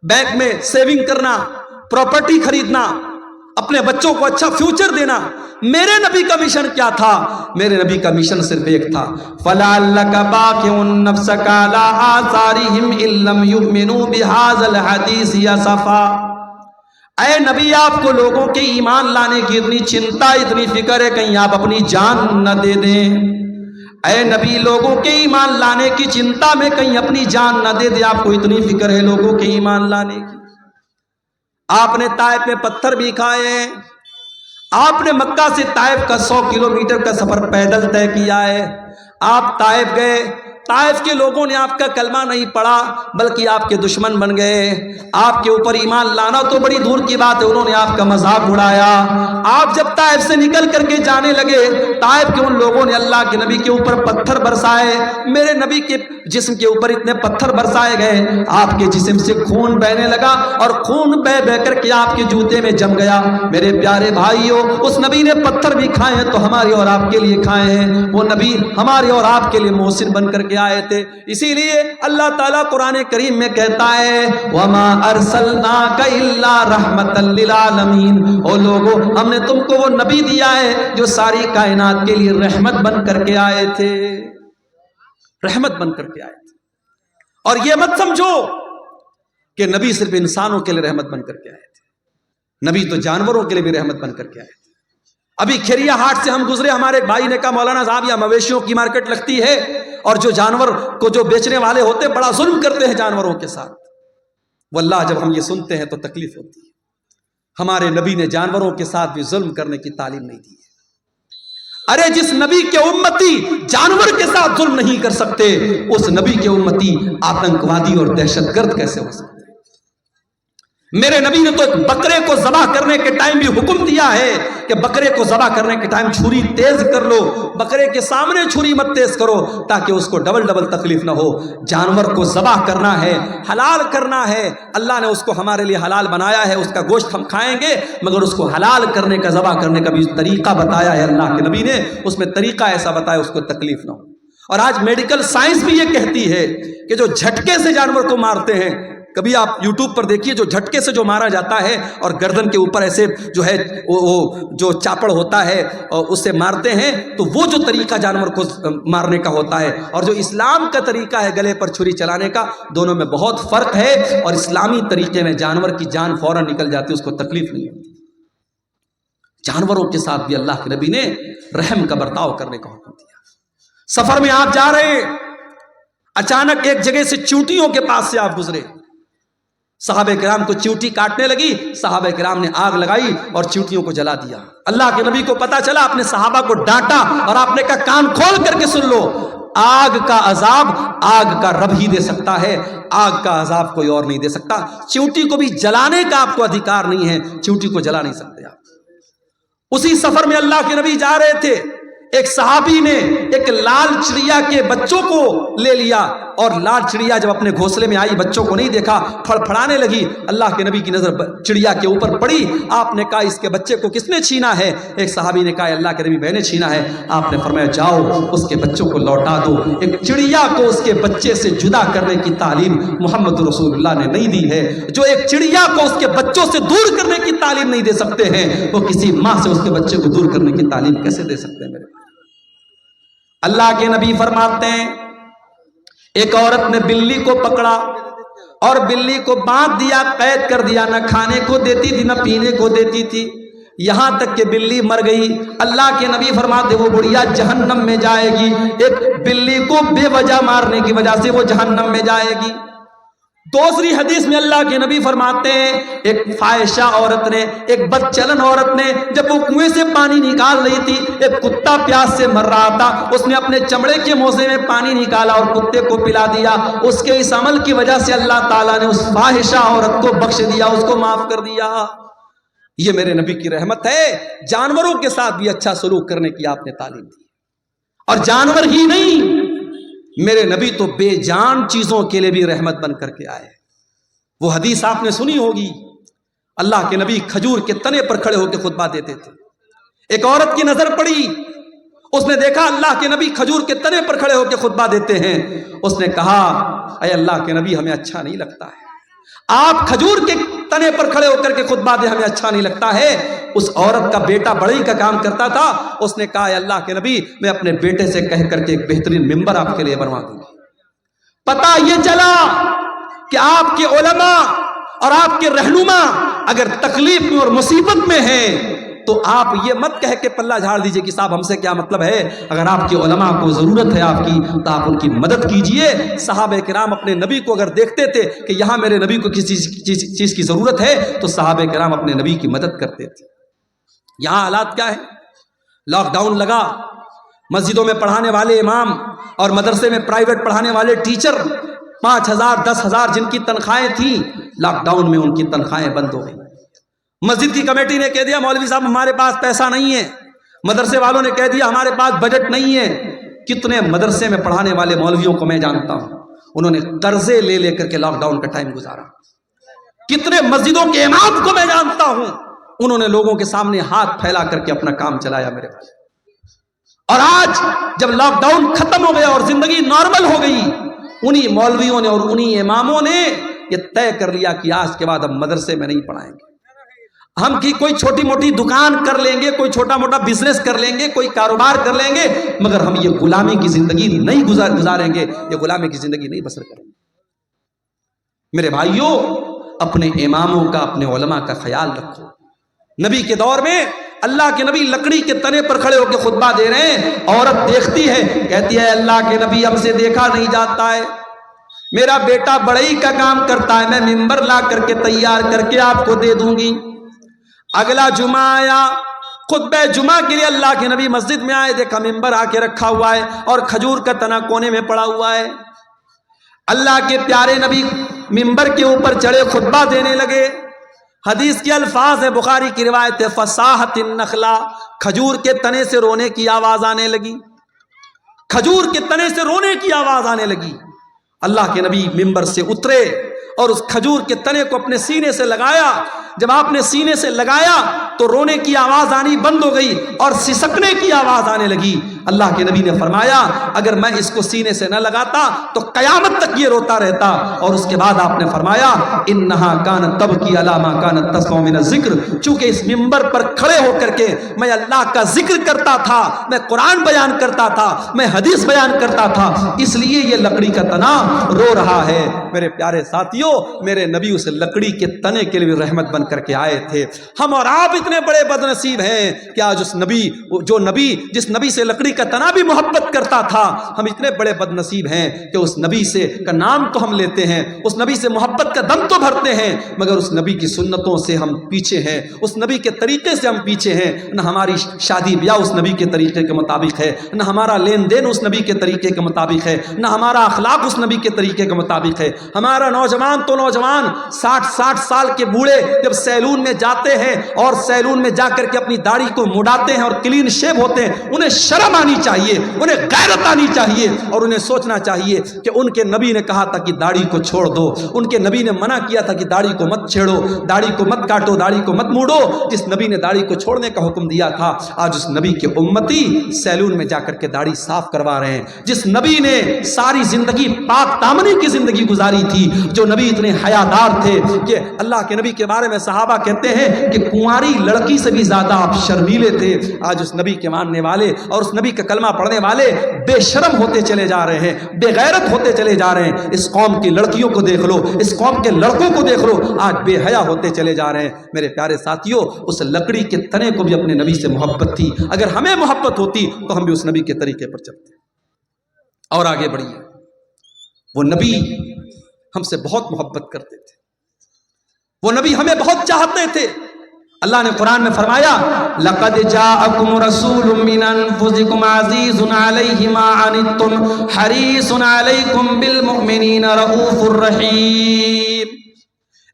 بینک میں سیونگ کرنا، پراپرٹی خریدنا، اپنے بچوں کو اچھا فیوچر دینا۔ میرے نبی کا مشن کیا تھا؟ میرے نبی کا مشن صرف ایک تھا، فَلَعَلَّكَ بَاخِعٌ نَفْسَكَ عَلَىٰ آثَارِهِمْ إِن لَّمْ يُؤْمِنُوا بِهَٰذَا الْحَدِيثِ أَسَفًا۔ اے نبی، آپ کو لوگوں کے ایمان لانے کی اتنی چنتا، اتنی فکر ہے، کہیں آپ اپنی جان نہ دے دیں۔ اے نبی، لوگوں کے ایمان لانے کی چنتا میں کہیں اپنی جان نہ دے دیں، آپ کو اتنی فکر ہے لوگوں کے ایمان لانے کی۔ آپ نے طائف میں پتھر بھی کھائے ہیں، آپ نے مکہ سے طائف کا 100 کلومیٹر کا سفر پیدل طے کیا ہے۔ آپ طائف گئے، طائف کے لوگوں نے آپ کا کلمہ نہیں پڑھا بلکہ آپ کے دشمن بن گئے۔ آپ کے اوپر ایمان لانا تو بڑی دور کی بات ہے، انہوں نے آپ کا مذاق اڑایا۔ آپ جب طائف سے نکل کر کے جانے لگے، طائف کے ان لوگوں نے اللہ کے نبی کے اوپر پتھر برسائے۔ میرے نبی کے جسم کے اوپر اتنے پتھر برسائے گئے، آپ کے جسم سے خون بہنے لگا، اور خون بہ بہ کر کے آپ کے جوتے میں جم گیا۔ میرے پیارے بھائیوں، اس نبی نے پتھر بھی کھائے ہیں تو ہمارے اور آپ کے لیے کھائے ہیں۔ وہ نبی ہمارے اور آپ کے لیے محسن بن کر کے آئے تھے۔ اسی لیے اللہ تعالیٰ قرآن کریم میں کہتا ہے، وَمَا أَرْسَلْنَاكَ إِلَّا رَحْمَةً لِّلْعَالَمِينَ۔ او لوگو، ہم نے تم کو وہ نبی دیا ہے جو ساری کائنات کے لیے رحمت بن کر کے آئے تھے، رحمت بن کر کے آئے تھے۔ اور یہ مت سمجھو کہ نبی صرف انسانوں کے لیے رحمت بن کر کے آئے تھے، نبی تو جانوروں کے لیے بھی رحمت بن کر کے آئے تھے۔ ابھی کھیریا ہاٹ سے ہم گزرے، ہمارے ایک بھائی نے کہا مولانا صاحب یہاں مویشیوں کی مارکیٹ لگتی ہے، اور جو جانور کو جو بیچنے والے ہوتے بڑا ظلم کرتے ہیں جانوروں کے ساتھ۔ واللہ جب ہم یہ سنتے ہیں تو تکلیف ہوتی ہے۔ ہمارے نبی نے جانوروں کے ساتھ بھی ظلم کرنے کی تعلیم نہیں دی ہے۔ ارے جس نبی کے امتی جانور کے ساتھ ظلم نہیں کر سکتے، اس نبی کے امتی آتنکوادی اور دہشت گرد کیسے ہو سکتے؟ میرے نبی نے تو ایک بکرے کو ذبح کرنے کے ٹائم بھی حکم دیا ہے کہ بکرے کو ذبح کرنے کے ٹائم چھری تیز کر لو، بکرے کے سامنے چھری مت تیز کرو تاکہ اس کو ڈبل تکلیف نہ ہو۔ جانور کو ذبح کرنا ہے، حلال کرنا ہے، اللہ نے اس کو ہمارے لیے حلال بنایا ہے، اس کا گوشت ہم کھائیں گے، مگر اس کو حلال کرنے کا، ذبح کرنے کا بھی طریقہ بتایا ہے اللہ کے نبی نے، اس میں طریقہ ایسا بتایا اس کو تکلیف نہ ہو۔ اور آج میڈیکل سائنس بھی یہ کہتی ہے کہ جو جھٹکے سے جانور کو مارتے ہیں، کبھی آپ یوٹیوب پر دیکھیے، جو جھٹکے سے جو مارا جاتا ہے اور گردن کے اوپر ایسے جو ہے وہ جو چاپڑ ہوتا ہے اور اس سے مارتے ہیں، تو وہ جو طریقہ جانور کو مارنے کا ہوتا ہے اور جو اسلام کا طریقہ ہے گلے پر چھری چلانے کا، دونوں میں بہت فرق ہے۔ اور اسلامی طریقے میں جانور کی جان فوراً نکل جاتی ہے، اس کو تکلیف نہیں ہوتی۔ جانوروں کے ساتھ بھی اللہ کے نبی نے رحم کا برتاؤ کرنے کا حکم دیا۔ سفر میں آپ جا رہے ہیں، اچانک ایک جگہ سے چیونٹیوں کے پاس سے آپ گزرے، صحابہ کرام کو چیونٹی کاٹنے لگی، صحابہ کرام نے آگ لگائی اور چیونٹیوں کو جلا دیا۔ اللہ کے نبی کو پتا چلا، اپنے صحابہ کو ڈانٹا اور آپ نے کہا کان کھول کر کے سن لو، آگ کا عذاب آگ کا رب ہی دے سکتا ہے، آگ کا عذاب کوئی اور نہیں دے سکتا۔ چیونٹی کو بھی جلانے کا آپ کو ادھیکار نہیں ہے، چیونٹی کو جلا نہیں سکتے آپ۔ اسی سفر میں اللہ کے نبی جا رہے تھے، ایک صحابی نے ایک لال چڑیا کے بچوں کو لے لیا اور لال چڑیا جب اپنے گھونسلے میں آئی بچوں کو نہیں دیکھا، پھڑپھڑانے لگی۔ اللہ کے نبی کی نظر چڑیا کے اوپر پڑی۔ آپ نے کہا اس کے بچے کو کس نے چھینا ہے؟ ایک صحابی نے کہا اللہ کے نبی میں نے چھینا ہے۔ آپ نے فرمایا جاؤ اس کے بچوں کو لوٹا دو۔ ایک چڑیا کو اس کے بچے سے جدا کرنے کی تعلیم محمد رسول اللہ نے نہیں دی ہے۔ جو ایک چڑیا کو اس کے بچوں سے دور کرنے کی تعلیم نہیں دے سکتے ہیں، وہ کسی ماں سے اس کے بچے کو دور کرنے کی تعلیم کیسے دے سکتے ہیں؟ میرے اللہ کے نبی فرماتے ہیں ایک عورت نے بلی کو پکڑا اور بلی کو باندھ دیا، قید کر دیا، نہ کھانے کو دیتی تھی نہ پینے کو دیتی تھی، یہاں تک کہ بلی مر گئی۔ اللہ کے نبی فرماتے وہ بڑھیا جہنم میں جائے گی۔ ایک بلی کو بے وجہ مارنے کی وجہ سے وہ جہنم میں جائے گی۔ دوسری حدیث میں اللہ کے نبی فرماتے ہیں ایک فاحشہ عورت نے، ایک بدچلن عورت نے جب وہ کنویں سے پانی نکال رہی تھی، ایک کتا پیاس سے مر رہا تھا، اس نے اپنے چمڑے کے موزے میں پانی نکالا اور کتے کو پلا دیا۔ اس کے اس عمل کی وجہ سے اللہ تعالیٰ نے اس فاحشہ عورت کو بخش دیا، اس کو معاف کر دیا۔ یہ میرے نبی کی رحمت ہے۔ جانوروں کے ساتھ بھی اچھا سلوک کرنے کی آپ نے تعلیم دی، اور جانور ہی نہیں، میرے نبی تو بے جان چیزوں کے لیے بھی رحمت بن کر کے آئے۔ وہ حدیث آپ نے سنی ہوگی، اللہ کے نبی کھجور کے تنے پر کھڑے ہو کے خطبہ دیتے تھے۔ ایک عورت کی نظر پڑی، اس نے دیکھا اللہ کے نبی کھجور کے تنے پر کھڑے ہو کے خطبہ دیتے ہیں۔ اس نے کہا اے اللہ کے نبی ہمیں اچھا نہیں لگتا ہے، آپ کھجور کے تنے پر کھڑے ہو کر کے خطبہ دے، ہمیں اچھا نہیں لگتا ہے۔ اس عورت کا بیٹا بڑھئی کا کام کرتا تھا، اس نے کہا اے اللہ کے نبی میں اپنے بیٹے سے کہہ کر کے ایک بہترین ممبر آپ کے لیے بنوا دوں گی۔ پتہ یہ چلا کہ آپ کے علماء اور آپ کے رہنما اگر تکلیف میں اور مصیبت میں ہیں تو آپ یہ مت کہہ کے پلہ جھاڑ دیجئے کہ صاحب ہم سے کیا مطلب ہے۔ اگر آپ کے علماء کو ضرورت ہے آپ کی تو آپ ان کی مدد کیجئے۔ صحابہ کرام اپنے نبی کو اگر دیکھتے تھے کہ یہاں میرے نبی کو کسی چیز کی ضرورت ہے تو صحابہ کرام اپنے نبی کی مدد کرتے تھے۔ یہاں حالات کیا ہے؟ لاک ڈاؤن لگا، مسجدوں میں پڑھانے والے امام اور مدرسے میں پرائیویٹ پڑھانے والے ٹیچر 5,000 10,000 جن کی تنخواہیں تھیں، لاک ڈاؤن میں ان کی تنخواہیں بند ہو گئی۔ مسجد کی کمیٹی نے کہہ دیا مولوی صاحب ہمارے پاس پیسہ نہیں ہے، مدرسے والوں نے کہہ دیا ہمارے پاس بجٹ نہیں ہے۔ کتنے مدرسے میں پڑھانے والے مولویوں کو میں جانتا ہوں، انہوں نے قرضے لے لے کر کے لاک ڈاؤن کا ٹائم گزارا۔ کتنے مسجدوں کے امام کو میں جانتا ہوں، انہوں نے لوگوں کے سامنے ہاتھ پھیلا کر کے اپنا کام چلایا میرے بھائی۔ اور آج جب لاک ڈاؤن ختم ہو گیا اور زندگی نارمل ہو گئی، انہی مولویوں نے اور انہی اماموں نے یہ طے کر لیا کہ آج کے بعد ہم مدرسے میں نہیں پڑھائیں گے، ہم کی کوئی چھوٹی موٹی دکان کر لیں گے، کوئی چھوٹا موٹا بزنس کر لیں گے، کوئی کاروبار کر لیں گے، مگر ہم یہ غلامی کی زندگی نہیں گزاریں گے، یہ غلامی کی زندگی نہیں بسر کریں گے۔ میرے بھائیوں، اپنے اماموں کا اپنے علماء کا خیال رکھو۔ نبی کے دور میں اللہ کے نبی لکڑی کے تنے پر کھڑے ہو کے خطبہ دے رہے ہیں، عورت دیکھتی ہے کہتی ہے اللہ کے نبی ہم سے دیکھا نہیں جاتا ہے، میرا بیٹا بڑھئی کا کام کرتا ہے، میں ممبر لا کر کے تیار کر کے آپ کو دے دوں گی۔ اگلا جمعہ آیا، خطبہ جمعہ کے لیے اللہ کے نبی مسجد میں آئے، دیکھا ممبر آ کے رکھا ہوا ہے اور کھجور کا تنا کونے میں پڑا ہوا ہے۔ اللہ کے پیارے نبی ممبر کے اوپر چڑھے، خطبہ دینے لگے۔ حدیث کے الفاظ ہے، بخاری کی روایت ہے، فصاحت النخلا، کھجور کے تنے سے رونے کی آواز آنے لگی، کھجور کے تنے سے رونے کی آواز آنے لگی۔ اللہ کے نبی ممبر سے اترے اور اس کھجور کے تنے کو اپنے سینے سے لگایا۔ جب آپ نے سینے سے لگایا تو رونے کی آواز آنی بند ہو گئی اور سسکنے کی آواز آنے لگی۔ اللہ کے نبی نے فرمایا اگر میں اس کو سینے سے نہ لگاتا تو قیامت تک یہ روتا رہتا۔ اور اس کے بعد آپ نے فرمایا انہا کانت تبکی علی ما کانت تسمع من الذکر، چونکہ اس ممبر پر کھڑے ہو کر کے میں اللہ کا ذکر کرتا تھا، میں قرآن بیان کرتا تھا، میں حدیث بیان کرتا تھا، اس لیے یہ لکڑی کا تنا رو رہا ہے۔ میرے پیارے ساتھیوں، میرے نبی اس لکڑی کے تنے کے لیے رحمت بن کر کے آئے تھے۔ ہم اور آپ اتنے بڑے بد نصیب ہیں کہ آج اس نبی، جو نبی جس نبی سے لکڑی کا تنا بھی محبت کرتا تھا. ہم اتنے بڑے بد نصیب ہیں کہ اس نبی سے کا نام تو ہم لیتے ہیں, اس نبی سے محبت کا دم تو بھرتے ہیں, مگر اس نبی کی سنتوں سے ہم پیچھے ہیں, اس نبی کے طریقے سے ہم پیچھے ہیں. نہ ہماری شادی بیاہ اس نبی کے طریقے کے مطابق ہے, نہ ہمارا لین دین اس نبی کے طریقے کے مطابق ہے, نہ ہمارا اخلاق اس نبی کے طریقے کے مطابق ہے. ہمارا نوجوان تو نوجوان 60 سال کے بوڑھے جب سیلون میں جاتے ہیں اور سیلون میں جا کر کے اپنی داڑھی کو مڈاتے ہیں اور کلین شیو ہوتے ہیں, انہیں شرم آنی چاہیے, انہیں غیرت آنی چاہیے, اور انہیں سوچنا چاہیے کہ ان کے نبی نے کہا تھا کہ داڑھی کو چھوڑ دو, ان کے نبی نے منع کیا تھا کہ داڑھی کو مت چھیڑو, داڑھی کو مت کاٹو, داڑھی کو مت موڑو. جس نبی نے داڑھی کو چھوڑنے کا حکم دیا تھا, آج اس نبی کے امتی سیلون میں جا کر کے داڑھی صاف کروا رہے ہیں. جس نبی نے ساری زندگی پاک دامنی کی زندگی گزاری تھی, جو نبی اتنے حیادار تھے کہ اللہ کے نبی کے بارے میں صحابہ کہتے ہیں کہ کنواری لڑکی سے بھی زیادہ آپ شرمیلے تھے, آج اس نبی کے ماننے والے اور اس نبی کا کلمہ پڑھنے والے بے شرم ہوتے چلے جا رہے ہیں, بے غیرت ہوتے چلے جا رہے ہیں. اس قوم کی لڑکیوں کو دیکھ لو, اس قوم کے لڑکوں کو دیکھ لو, آج بے حیا ہوتے چلے جا رہے ہیں. میرے پیارے ساتھیوں, اس لکڑی کے تنے کو بھی اپنے نبی سے محبت تھی. اگر ہمیں محبت ہوتی تو ہم بھی اس نبی کے طریقے پر چلتے. اور آگے بڑھیے, وہ نبی ہم سے بہت محبت کرتے تھے, وہ نبی ہمیں بہت چاہتے تھے. اللہ نے قرآن میں فرمایا, لَقَدْ جَاءَكُمْ رَسُولٌ مِّنْ أَنفُسِكُمْ عَزِيزٌ عَلَيْهِ مَا عَنِتُّمْ حَرِيصٌ عَلَيْكُمْ بِالْمُؤْمِنِينَ رَءُوفٌ رَحِيمٌ.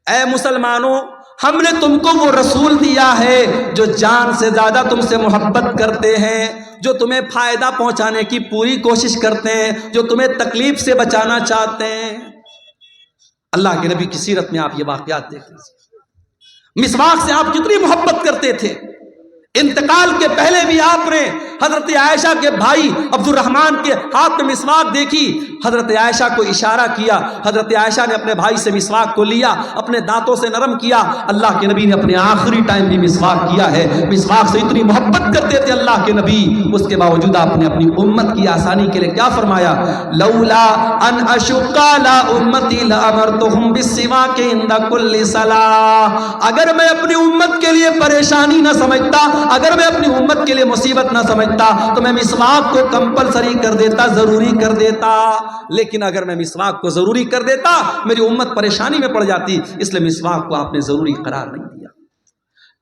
اے مسلمانوں, ہم نے تم کو وہ رسول دیا ہے جو جان سے زیادہ تم سے محبت کرتے ہیں, جو تمہیں فائدہ پہنچانے کی پوری کوشش کرتے ہیں, جو تمہیں تکلیف سے بچانا چاہتے ہیں. اللہ کے نبی کی سیرت میں آپ یہ واقعات دیکھ لیجیے. مسواک سے آپ کتنی محبت کرتے تھے. انتقال کے پہلے بھی آپ نے حضرت عائشہ کے بھائی عبد الرحمن کے ہاتھ میں مسواک دیکھی, حضرت عائشہ کو اشارہ کیا, حضرت عائشہ نے اپنے بھائی سے مسواک کو لیا, اپنے دانتوں سے نرم کیا. اللہ کے نبی نے اپنے آخری ٹائم بھی مسواک کیا ہے. مسواک سے اتنی محبت کرتے تھے اللہ کے نبی, اس کے باوجود آپ نے اپنی امت کی آسانی کے لیے کیا فرمایا, لولا ان اشق علی امتی لامرتهم بالسواک عند كل صلاۃ. اگر میں اپنی امت کے لیے پریشانی نہ سمجھتا, اگر میں اپنی امت کے لیے مصیبت نہ سمجھتا تو میں مسواک کو کمپلسری کر دیتا, ضروری کر دیتا. لیکن اگر میں مسواک کو ضروری کر دیتا میری امت پریشانی میں پڑ جاتی, اس لیے مسواک کو آپ نے ضروری قرار نہیں دیا.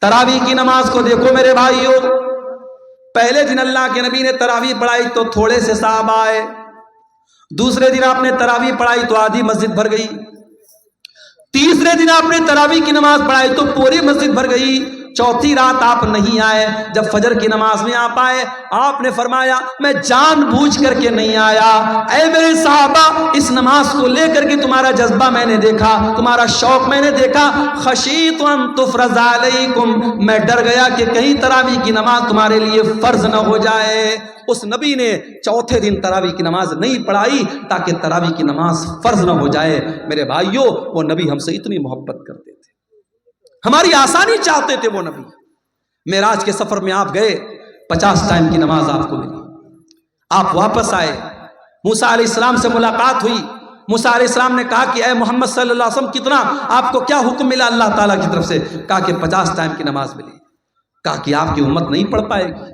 تراویح کی نماز کو دیکھو میرے بھائیوں, پہلے دن اللہ کے نبی نے تراویح پڑھائی تو تھوڑے سے صحابہ آئے, دوسرے دن آپ نے تراویح پڑھائی تو آدھی مسجد بھر گئی, تیسرے دن آپ نے تراویح کی نماز پڑھائی تو پوری مسجد بھر گئی, چوتھی رات آپ نہیں آئے. جب فجر کی نماز میں آپ آئے, آپ نے فرمایا میں جان بوجھ کر کے نہیں آیا, اے میرے صحابہ اس نماز کو لے کر کے تمہارا جذبہ میں نے دیکھا, تمہارا شوق میں نے دیکھا. خشیت ان تفرض علیکم, میں ڈر گیا کہ کہیں تراویح کی نماز تمہارے لیے فرض نہ ہو جائے. اس نبی نے چوتھے دن تراویح کی نماز نہیں پڑھائی تاکہ تراویح کی نماز فرض نہ ہو جائے. میرے بھائیوں, وہ نبی ہم سے اتنی محبت کرتے تھے, ہماری آسانی چاہتے تھے. وہ نبی معراج کے سفر میں آپ گئے, 50 ٹائم کی نماز آپ کو ملی. آپ واپس آئے, موسیٰ علیہ السلام سے ملاقات ہوئی. موسیٰ علیہ السلام نے کہا کہ اے محمد صلی اللہ علیہ وسلم کتنا آپ کو کیا حکم ملا اللہ تعالیٰ کی طرف سے؟ کہا کہ 50 ٹائم کی نماز ملی. کہا کہ آپ کی امت نہیں پڑھ پائے گی.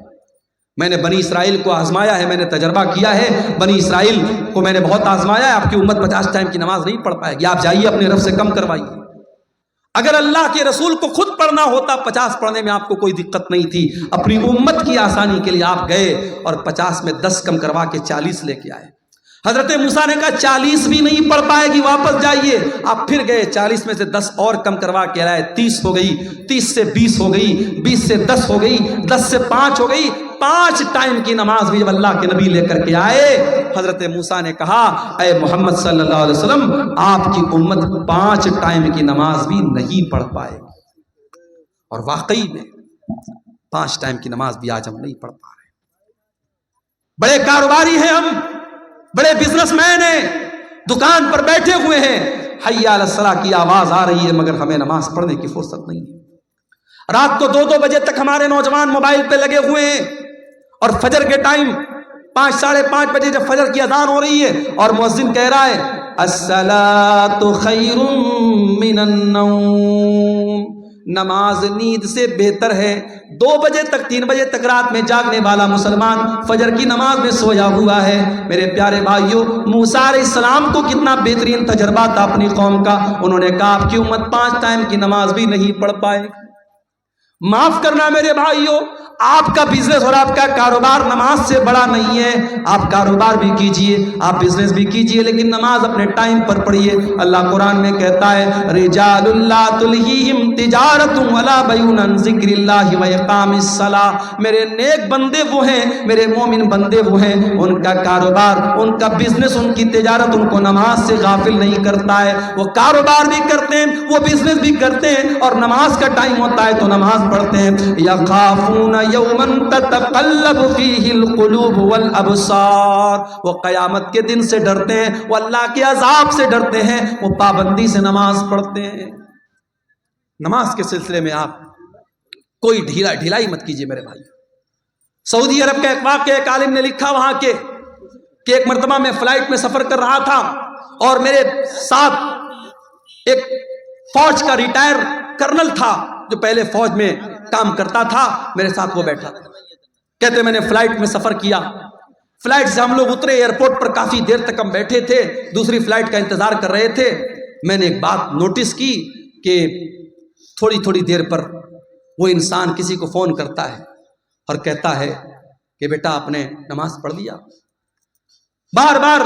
میں نے بنی اسرائیل کو آزمایا ہے, میں نے تجربہ کیا ہے, بنی اسرائیل کو میں نے بہت آزمایا ہے, آپ کی امت 50 ٹائم کی نماز نہیں پڑھ پائے گی. آپ جائیے اپنے رب سے کم کروائیے. اگر اللہ کے رسول کو خود پڑھنا ہوتا 50 پڑھنے میں آپ کو کوئی دقت نہیں تھی, اپنی امت کی آسانی کے لیے آپ گئے اور 50 میں 10 کم کروا کے 40 لے کے آئے. حضرت موسیٰ نے کہا 40 بھی نہیں پڑھ پائے گی, واپس جائیے. آپ پھر گئے, 40 میں سے 10 اور کم کروا کے لائے, 30 ہو گئی, 30 سے 20 ہو گئی, 20 سے 10 ہو گئی, 10 سے 5 ہو گئی. 5 ٹائم کی نماز بھی جب اللہ کے نبی لے کر کے آئے, حضرت موسیٰ نے کہا اے محمد صلی اللہ علیہ وسلم آپ کی امت 5 ٹائم کی نماز بھی نہیں پڑھ پائے گی. اور واقعی میں 5 ٹائم کی نماز بھی آج ہم نہیں پڑھ پا رہے. بڑے کاروباری ہیں ہم, بڑے بزنس مین ہیں, دکان پر بیٹھے ہوئے ہیں, حی علی الصلاۃ کی آواز آ رہی ہے مگر ہمیں نماز پڑھنے کی فرصت نہیں ہے. رات کو 2-2 بجے تک ہمارے نوجوان موبائل پہ لگے ہوئے ہیں, اور فجر کے ٹائم 5 ساڑھے 5 بجے جب فجر کی اذان ہو رہی ہے اور مؤذن کہہ رہا ہے الصلاۃ خیر من النوم, نماز نیند سے بہتر ہے۔ 2 بجے تک 3 بجے تک رات میں جاگنے والا مسلمان فجر کی نماز میں سویا ہوا ہے۔ میرے پیارے بھائیوں، موسیٰ علیہ السلام کو کتنا بہترین تجربہ تھا اپنی قوم کا۔ انہوں نے کہا آپ کی امت 5 ٹائم کی نماز بھی نہیں پڑھ پائے۔ معاف کرنا میرے بھائیوں، آپ کا بزنس اور آپ کا کاروبار نماز سے بڑا نہیں ہے۔ آپ کاروبار بھی کیجئے، آپ بزنس بھی کیجئے، لیکن نماز اپنے ٹائم پر پڑھیے۔ اللہ قرآن میں کہتا ہے رجال لا تلہیہم تجارت ولا بیع عن ذکر اللہ واقام الصلاۃ۔ میرے نیک بندے وہ ہیں، میرے مومن بندے وہ ہیں، ان کا کاروبار، ان کا بزنس، ان کی تجارت ان کو نماز سے غافل نہیں کرتا ہے۔ وہ کاروبار بھی کرتے ہیں، وہ بزنس بھی کرتے ہیں، اور نماز کا ٹائم ہوتا ہے تو نماز پڑھتے ہیں۔ یخافون یوما تتقلب فیہ القلوب والابصار۔ وہ قیامت کے دن سے ڈرتے ہیں، وہ اللہ کے عذاب سے ڈرتے ہیں، وہ پابندی سے نماز پڑھتے ہیں۔ نماز کے سلسلے میں آپ کوئی ڈھیلائی مت کیجیے میرے بھائی۔ سعودی عرب کا ایک واقعہ ایک عالم نے لکھا وہاں کے کہ ایک مرتبہ میں فلائٹ میں سفر کر رہا تھا اور میرے ساتھ ایک فوج کا ریٹائر کرنل تھا جو پہلے فوج میں کام کرتا تھا، میرے ساتھ وہ بیٹھا تھا۔ کہتے میں نے فلائٹ میں سفر کیا، فلائٹ سے ہم لوگ اترے، ایئرپورٹ پر کافی دیر تک ہم بیٹھے تھے، دوسری فلائٹ کا انتظار کر رہے تھے۔ میں نے ایک بات نوٹس کی کہ تھوڑی دیر پر وہ انسان کسی کو فون کرتا ہے اور کہتا ہے کہ بیٹا آپ نے نماز پڑھ لیا۔ بار بار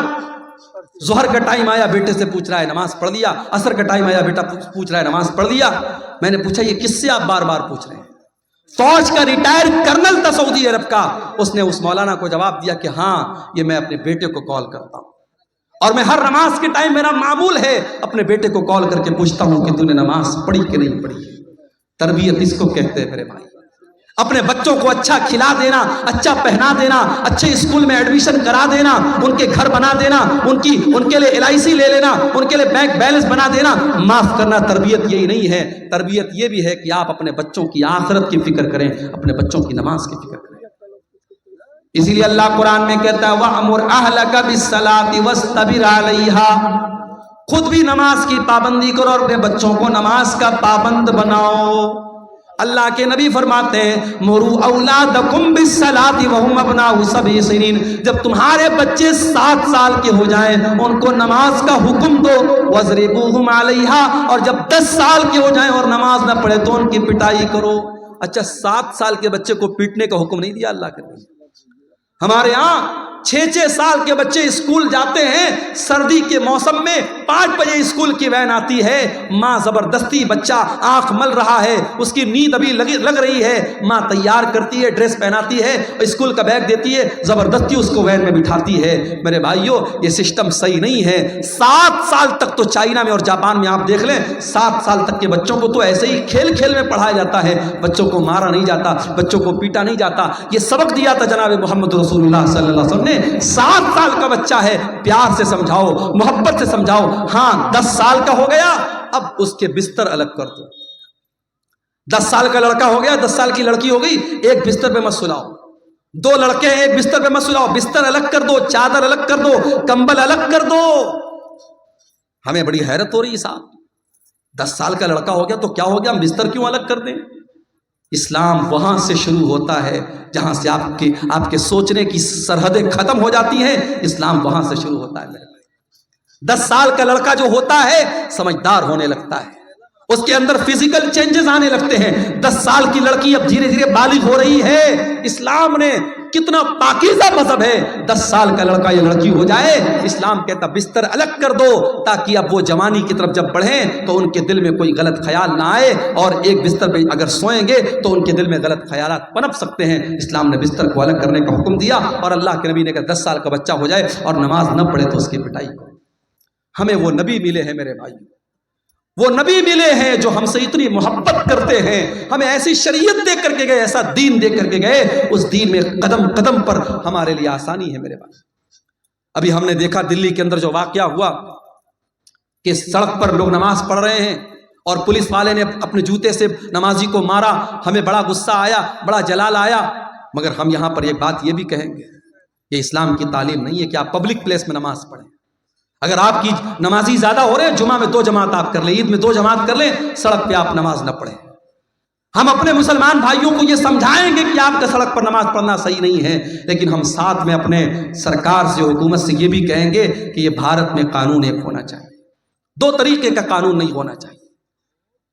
ظہر کا ٹائم آیا بیٹے سے پوچھ رہا ہے نماز پڑھ لیا، عصر کا ٹائم آیا بیٹا پوچھ رہا ہے نماز پڑھ لیا۔ میں نے پوچھا یہ کس سے آپ بار بار پوچھ رہے ہیں؟ فوج کا ریٹائر کرنل تھا سعودی عرب کا، اس نے اس مولانا کو جواب دیا کہ ہاں یہ میں اپنے بیٹے کو کال کرتا ہوں، اور میں ہر نماز کے ٹائم میرا معمول ہے اپنے بیٹے کو کال کر کے پوچھتا ہوں کہ تو نے نماز پڑھی کہ نہیں پڑھی۔ تربیت اس کو کہتے ہیں میرے بھائی۔ اپنے بچوں کو اچھا کھلا دینا، اچھا پہنا دینا، اچھے اسکول میں ایڈمیشن کرا دینا، ان کے گھر بنا دینا، ان کے لیے LIC لے لینا، ان کے لیے بینک بیلنس بنا دینا۔ معاف کرنا، تربیت یہی نہیں ہے۔ تربیت یہ بھی ہے کہ آپ اپنے بچوں کی آخرت کی فکر کریں، اپنے بچوں کی نماز کی فکر کریں۔ اسی لیے اللہ قرآن میں کہتا ہے وَأْمُرْ أَهْلَكَ بِالصَّلَاةِ وَاسْتَبِرْ عَلَيْهَا۔ خود بھی نماز کی پابندی کرو اور اپنے بچوں کو نماز کا پابند بناؤ۔ اللہ کے نبی فرماتے ہیں مُرُوا أَوْلَادَكُمْ بِالصَّلَاةِ وَهُمْ أَبْنَاءُ 7 سنین۔ جب تمہارے بچے 7 سال کے ہو جائیں ان کو نماز کا حکم دو، وَاضْرِبُوهُمْ عَلَيْهَا، اور جب 10 سال کے ہو جائیں اور نماز نہ پڑھے تو ان کی پٹائی کرو۔ اچھا 7 سال کے بچے کو پیٹنے کا حکم نہیں دیا اللہ کے نبی۔ ہمارے ہاں 6 سال کے بچے اسکول جاتے ہیں، سردی کے موسم میں 5 بجے اسکول کی وین آتی ہے، ماں زبردستی، بچہ آنکھ مل رہا ہے، اس کی نیند ابھی لگ رہی ہے، ماں تیار کرتی ہے، ڈریس پہناتی ہے، اسکول کا بیگ دیتی ہے، زبردستی اس کو وین میں بٹھاتی ہے۔ میرے بھائیوں یہ سسٹم صحیح نہیں ہے۔ 7 سال تک تو چائنا میں اور جاپان میں آپ دیکھ لیں، 7 سال تک کے بچوں کو تو ایسے ہی کھیل کھیل میں پڑھایا جاتا ہے، بچوں کو مارا نہیں جاتا، بچوں کو پیٹا نہیں جاتا۔ یہ سبق دیا تھا جناب محمد رسول اللہ صلی اللہ علیہ وسلم نے۔ 7 سال کا بچہ ہے، پیار سے سمجھاؤ، محبت سے سمجھاؤ۔ ہاں 10 سال کا ہو گیا اب اس کے بستر الگ کر دو۔ 10 سال کا لڑکا ہو گیا، 10 سال کی لڑکی ہو گئی، ایک بستر پہ مت سلاؤ۔ 2 لڑکے ہیں ایک بستر پہ مت سلاؤ، بستر الگ کر دو، چادر الگ کر دو، کمبل الگ کر دو۔ ہمیں بڑی حیرت ہو رہی ہے صاحب، 10 سال کا لڑکا ہو گیا تو کیا ہو گیا، ہم بستر کیوں الگ کر دیں؟ اسلام وہاں سے شروع ہوتا ہے جہاں سے آپ کے سوچنے کی سرحدیں ختم ہو جاتی ہیں، اسلام وہاں سے شروع ہوتا ہے میرے بھائی۔ 10 سال کا لڑکا جو ہوتا ہے سمجھدار ہونے لگتا ہے، اس کے اندر فزیکل چینجز آنے لگتے ہیں۔ 10 سال کی لڑکی اب دھیرے دھیرے بالغ ہو رہی ہے۔ اسلام نے کتنا پاکیزہ مذہب ہے، 10 سال کا لڑکا یا لڑکی ہو جائے، اسلام کہتا بستر الگ کر دو تاکہ اب وہ جوانی کی طرف جب بڑھیں تو ان کے دل میں کوئی غلط خیال نہ آئے، اور ایک بستر پہ اگر سوئیں گے تو ان کے دل میں غلط خیالات پنپ سکتے ہیں۔ اسلام نے بستر کو الگ کرنے کا حکم دیا، اور اللہ کے نبی نے کہا 10 سال کا بچہ ہو جائے اور نماز نہ پڑھے تو اس کی پٹائی کرو۔ ہمیں وہ نبی ملے ہیں میرے بھائی، وہ نبی ملے ہیں جو ہم سے اتنی محبت کرتے ہیں، ہمیں ایسی شریعت دے کر کے گئے، ایسا دین دے کر کے گئے، اس دین میں قدم قدم پر ہمارے لیے آسانی ہے میرے بھائی۔ ابھی ہم نے دیکھا دلی کے اندر جو واقعہ ہوا کہ سڑک پر لوگ نماز پڑھ رہے ہیں اور پولیس والے نے اپنے جوتے سے نمازی کو مارا، ہمیں بڑا غصہ آیا، بڑا جلال آیا، مگر ہم یہاں پر ایک بات یہ بھی کہیں گے، یہ اسلام کی تعلیم نہیں ہے کہ آپ پبلک پلیس میں نماز پڑھیں۔ اگر آپ کی نمازی زیادہ ہو رہے ہیں، جمعہ میں 2 جماعت آپ کر لیں، عید میں 2 جماعت کر لیں، سڑک پہ آپ نماز نہ پڑھیں۔ ہم اپنے مسلمان بھائیوں کو یہ سمجھائیں گے کہ آپ کا سڑک پر نماز پڑھنا صحیح نہیں ہے، لیکن ہم ساتھ میں اپنے سرکار سے، حکومت سے یہ بھی کہیں گے کہ یہ بھارت میں قانون ایک ہونا چاہیے، دو طریقے کا قانون نہیں ہونا چاہیے۔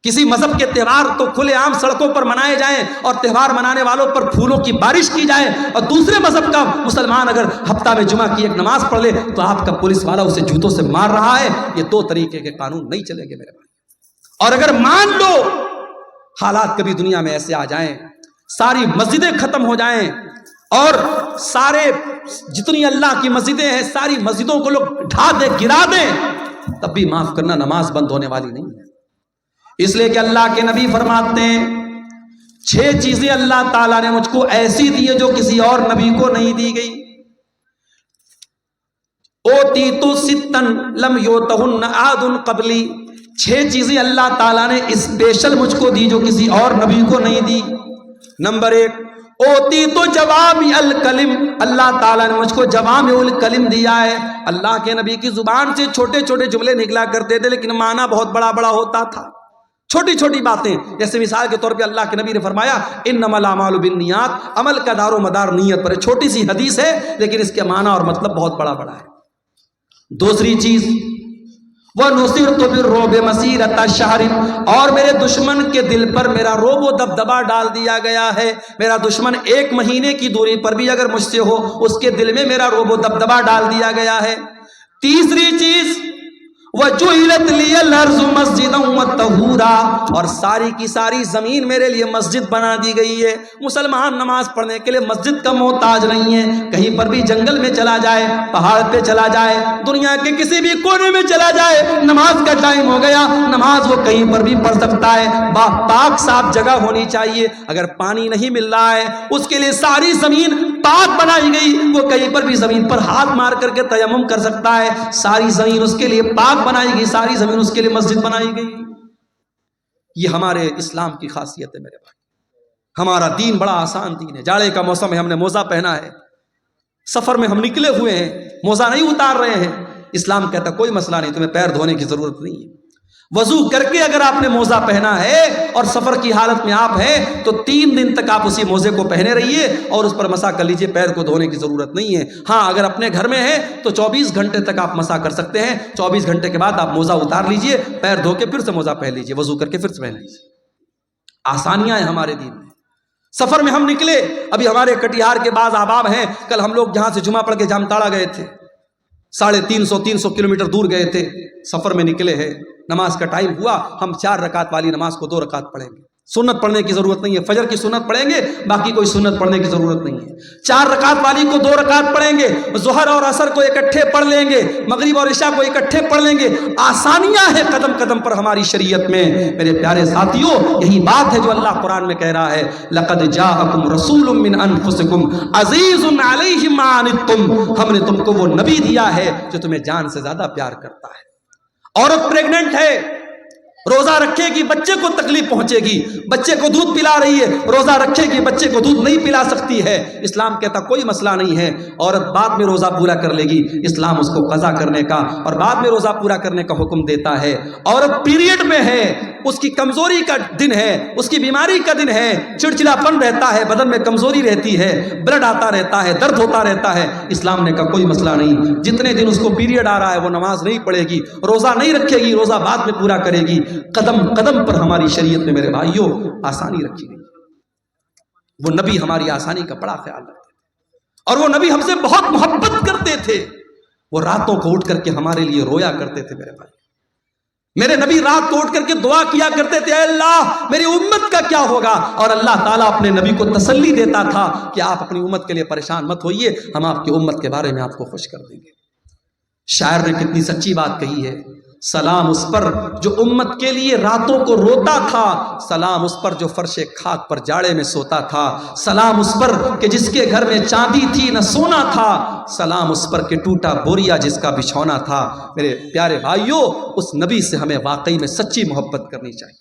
کسی مذہب کے تہوار تو کھلے عام سڑکوں پر منائے جائیں اور تہوار منانے والوں پر پھولوں کی بارش کی جائے، اور دوسرے مذہب کا مسلمان اگر ہفتہ میں جمعہ کی ایک نماز پڑھ لے تو آپ کا پولیس والا اسے جوتوں سے مار رہا ہے۔ یہ دو طریقے کے قانون نہیں چلیں گے میرے بھائی۔ اور اگر مان لو حالات کبھی دنیا میں ایسے آ جائیں، ساری مسجدیں ختم ہو جائیں اور سارے جتنی اللہ کی مسجدیں ہیں ساری مسجدوں کو لوگ ڈھا دیں، گرا دیں، تب بھی معاف کرنا، نماز بند ہونے والی نہیں ہے۔ اس لیے کہ اللہ کے نبی فرماتے ہیں 6 چیزیں اللہ تعالیٰ نے مجھ کو ایسی دی ہے جو کسی اور نبی کو نہیں دی گئی۔ اوتیت ستن لم یؤتہن احد قبلی، 6 چیزیں اللہ تعالیٰ نے اسپیشل مجھ کو دی جو کسی اور نبی کو نہیں دی۔ نمبر 1 اوتیت جوامع الکلم، اللہ تعالیٰ نے مجھ کو جوامع الکلم دیا ہے۔ اللہ کے نبی کی زبان سے چھوٹے چھوٹے جملے نکلا کرتے تھے لیکن معنی بہت بڑا بڑا ہوتا تھا، چھوٹی چھوٹی باتیں۔ جیسے مثال کے طور پہ اللہ کے نبی نے فرمایا انما الاعمال بالنیات، عمل کا دار و مدار نیت پر ہے۔ چھوٹی سی حدیث ہے لیکن اس کے معنی اور مطلب بہت بڑا بڑا ہے۔ دوسری چیز وَنُصِرْتُ بِالرُّعْبِ مَسِيرَةَ شَهْرٍ، اور میرے دشمن کے دل پر میرا رعب و دبدبا ڈال دیا گیا ہے۔ میرا دشمن 1 مہینے کی دوری پر بھی اگر مجھ سے ہو اس کے دل میں میرا رعب و دبدبا ڈال دیا گیا ہے۔ تیسری چیز وَجُعِلَتْ لِيَ الْأَرْضُ مَسْجِدًا وَطَهُورًا، اور ساری کی ساری زمین میرے لیے مسجد بنا دی گئی ہے۔ مسلمان نماز پڑھنے کے لیے مسجد کا محتاج نہیں ہے، کہیں پر بھی جنگل میں چلا جائے، پہاڑ پہ چلا جائے، دنیا کے کسی بھی کونے میں چلا جائے، نماز کا ٹائم ہو گیا، نماز وہ کہیں پر بھی پڑھ سکتا ہے۔ پاک صاف جگہ ہونی چاہیے۔ اگر پانی نہیں مل رہا ہے اس کے لیے ساری زمین پاک بنائی گئی، وہ کہیں پر بھی زمین پر ہاتھ مار کر کے تیمم کر سکتا ہے۔ ساری زمین اس کے لیے پاک بنائی گئی، ساری زمین اس کے لیے مسجد بنائی گئی۔ یہ ہمارے اسلام کی خاصیت ہے میرے بھائی۔ ہمارا دین بڑا آسان دین ہے۔ جاڑے کا موسم ہے، ہم نے موزہ پہنا ہے، سفر میں ہم نکلے ہوئے ہیں، موزہ نہیں اتار رہے ہیں۔ اسلام کہتا کوئی مسئلہ نہیں، تمہیں پیر دھونے کی ضرورت نہیں ہے۔ وضو کر کے اگر آپ نے موزہ پہنا ہے اور سفر کی حالت میں آپ ہیں تو 3 دن تک آپ اسی موزے کو پہنے رہیے اور اس پر مسح کر لیجئے، پیر کو دھونے کی ضرورت نہیں ہے۔ ہاں اگر اپنے گھر میں ہیں تو 24 گھنٹے تک آپ مسح کر سکتے ہیں، 24 گھنٹے کے بعد آپ موزہ اتار لیجئے، پیر دھو کے پھر سے موزہ پہن لیجئے، وضو کر کے پھر سے پہن لیجئے۔ آسانیاں ہیں ہمارے دین میں۔ سفر میں ہم نکلے، ابھی ہمارے کٹیہار کے بعض احباب ہیں، کل ہم لوگ جہاں سے جمعہ پڑھ کے جامتاڑا گئے تھے، 350 کلومیٹر دور گئے تھے، سفر میں نکلے ہیں، نماز کا ٹائم ہوا، ہم 4 رکعت والی نماز کو 2 رکعت پڑھیں گے، سنت پڑھنے کی ضرورت نہیں ہے، فجر کی سنت پڑھیں گے، باقی کوئی سنت پڑھنے کی ضرورت نہیں ہے۔ 4 رکعت والی کو 2 رکعت پڑھیں گے، ظہر اور عصر کو اکٹھے پڑھ لیں گے، مغرب اور عشاء کو اکٹھے پڑھ لیں گے۔ آسانیاں ہیں قدم قدم پر ہماری شریعت میں میرے پیارے ساتھیوں۔ یہی بات ہے جو اللہ قرآن میں کہہ رہا ہے لَقَدْ جَاءَكُمْ رَسُولٌ مِّنْ أَنفُسِكُمْ عَزِيزٌ عَلَيْهِ مَا عَنِتُّمْ، ہم نے تم کو وہ نبی دیا ہے جو تمہیں جان سے زیادہ پیار کرتا ہے۔ عورت پریگننٹ ہے، روزہ رکھے گی بچے کو تکلیف پہنچے گی، بچے کو دودھ پلا رہی ہے، روزہ رکھے گی بچے کو دودھ نہیں پلا سکتی ہے، اسلام کہتا کوئی مسئلہ نہیں ہے، عورت بعد میں روزہ پورا کر لے گی، اسلام اس کو قضا کرنے کا اور بعد میں روزہ پورا کرنے کا حکم دیتا ہے۔ عورت پیریڈ میں ہے، اس کی کمزوری کا دن ہے، اس کی بیماری کا دن ہے، چڑچڑاپن رہتا ہے، بدن میں کمزوری رہتی ہے، بلڈ آتا رہتا ہے، درد ہوتا رہتا ہے، اسلام نے کہا کوئی مسئلہ نہیں، جتنے دن اس کو پیریڈ آ رہا ہے وہ نماز نہیں پڑھے گی، روزہ نہیں رکھے گی، روزہ بعد میں پورا کرے گی۔ قدم قدم پر ہماری شریعت میں میرے بھائیوں آسانی رکھی گئی۔ وہ نبی ہماری آسانی کا بڑا خیال رکھتے تھے اور وہ نبی ہم سے بہت محبت کرتے تھے، وہ راتوں کو اٹھ کر کے ہمارے لیے رویا کرتے تھے میرے بھائی۔ میرے نبی رات کو اٹھ کر کے دعا کیا کرتے تھے اے اللہ میری امت کا کیا ہوگا، اور اللہ تعالیٰ اپنے نبی کو تسلی دیتا تھا کہ آپ اپنی امت کے لیے پریشان مت ہوئیے، ہم آپ کی امت کے بارے میں آپ کو خوش کر دیں گے۔ شاعر نے کتنی سچی بات کہی ہے، سلام اس پر جو امت کے لیے راتوں کو روتا تھا، سلام اس پر جو فرش خاک پر جاڑے میں سوتا تھا، سلام اس پر کہ جس کے گھر میں چاندی تھی نہ سونا تھا، سلام اس پر کہ ٹوٹا بوریا جس کا بچھونا تھا۔ میرے پیارے بھائیوں، اس نبی سے ہمیں واقعی میں سچی محبت کرنی چاہیے،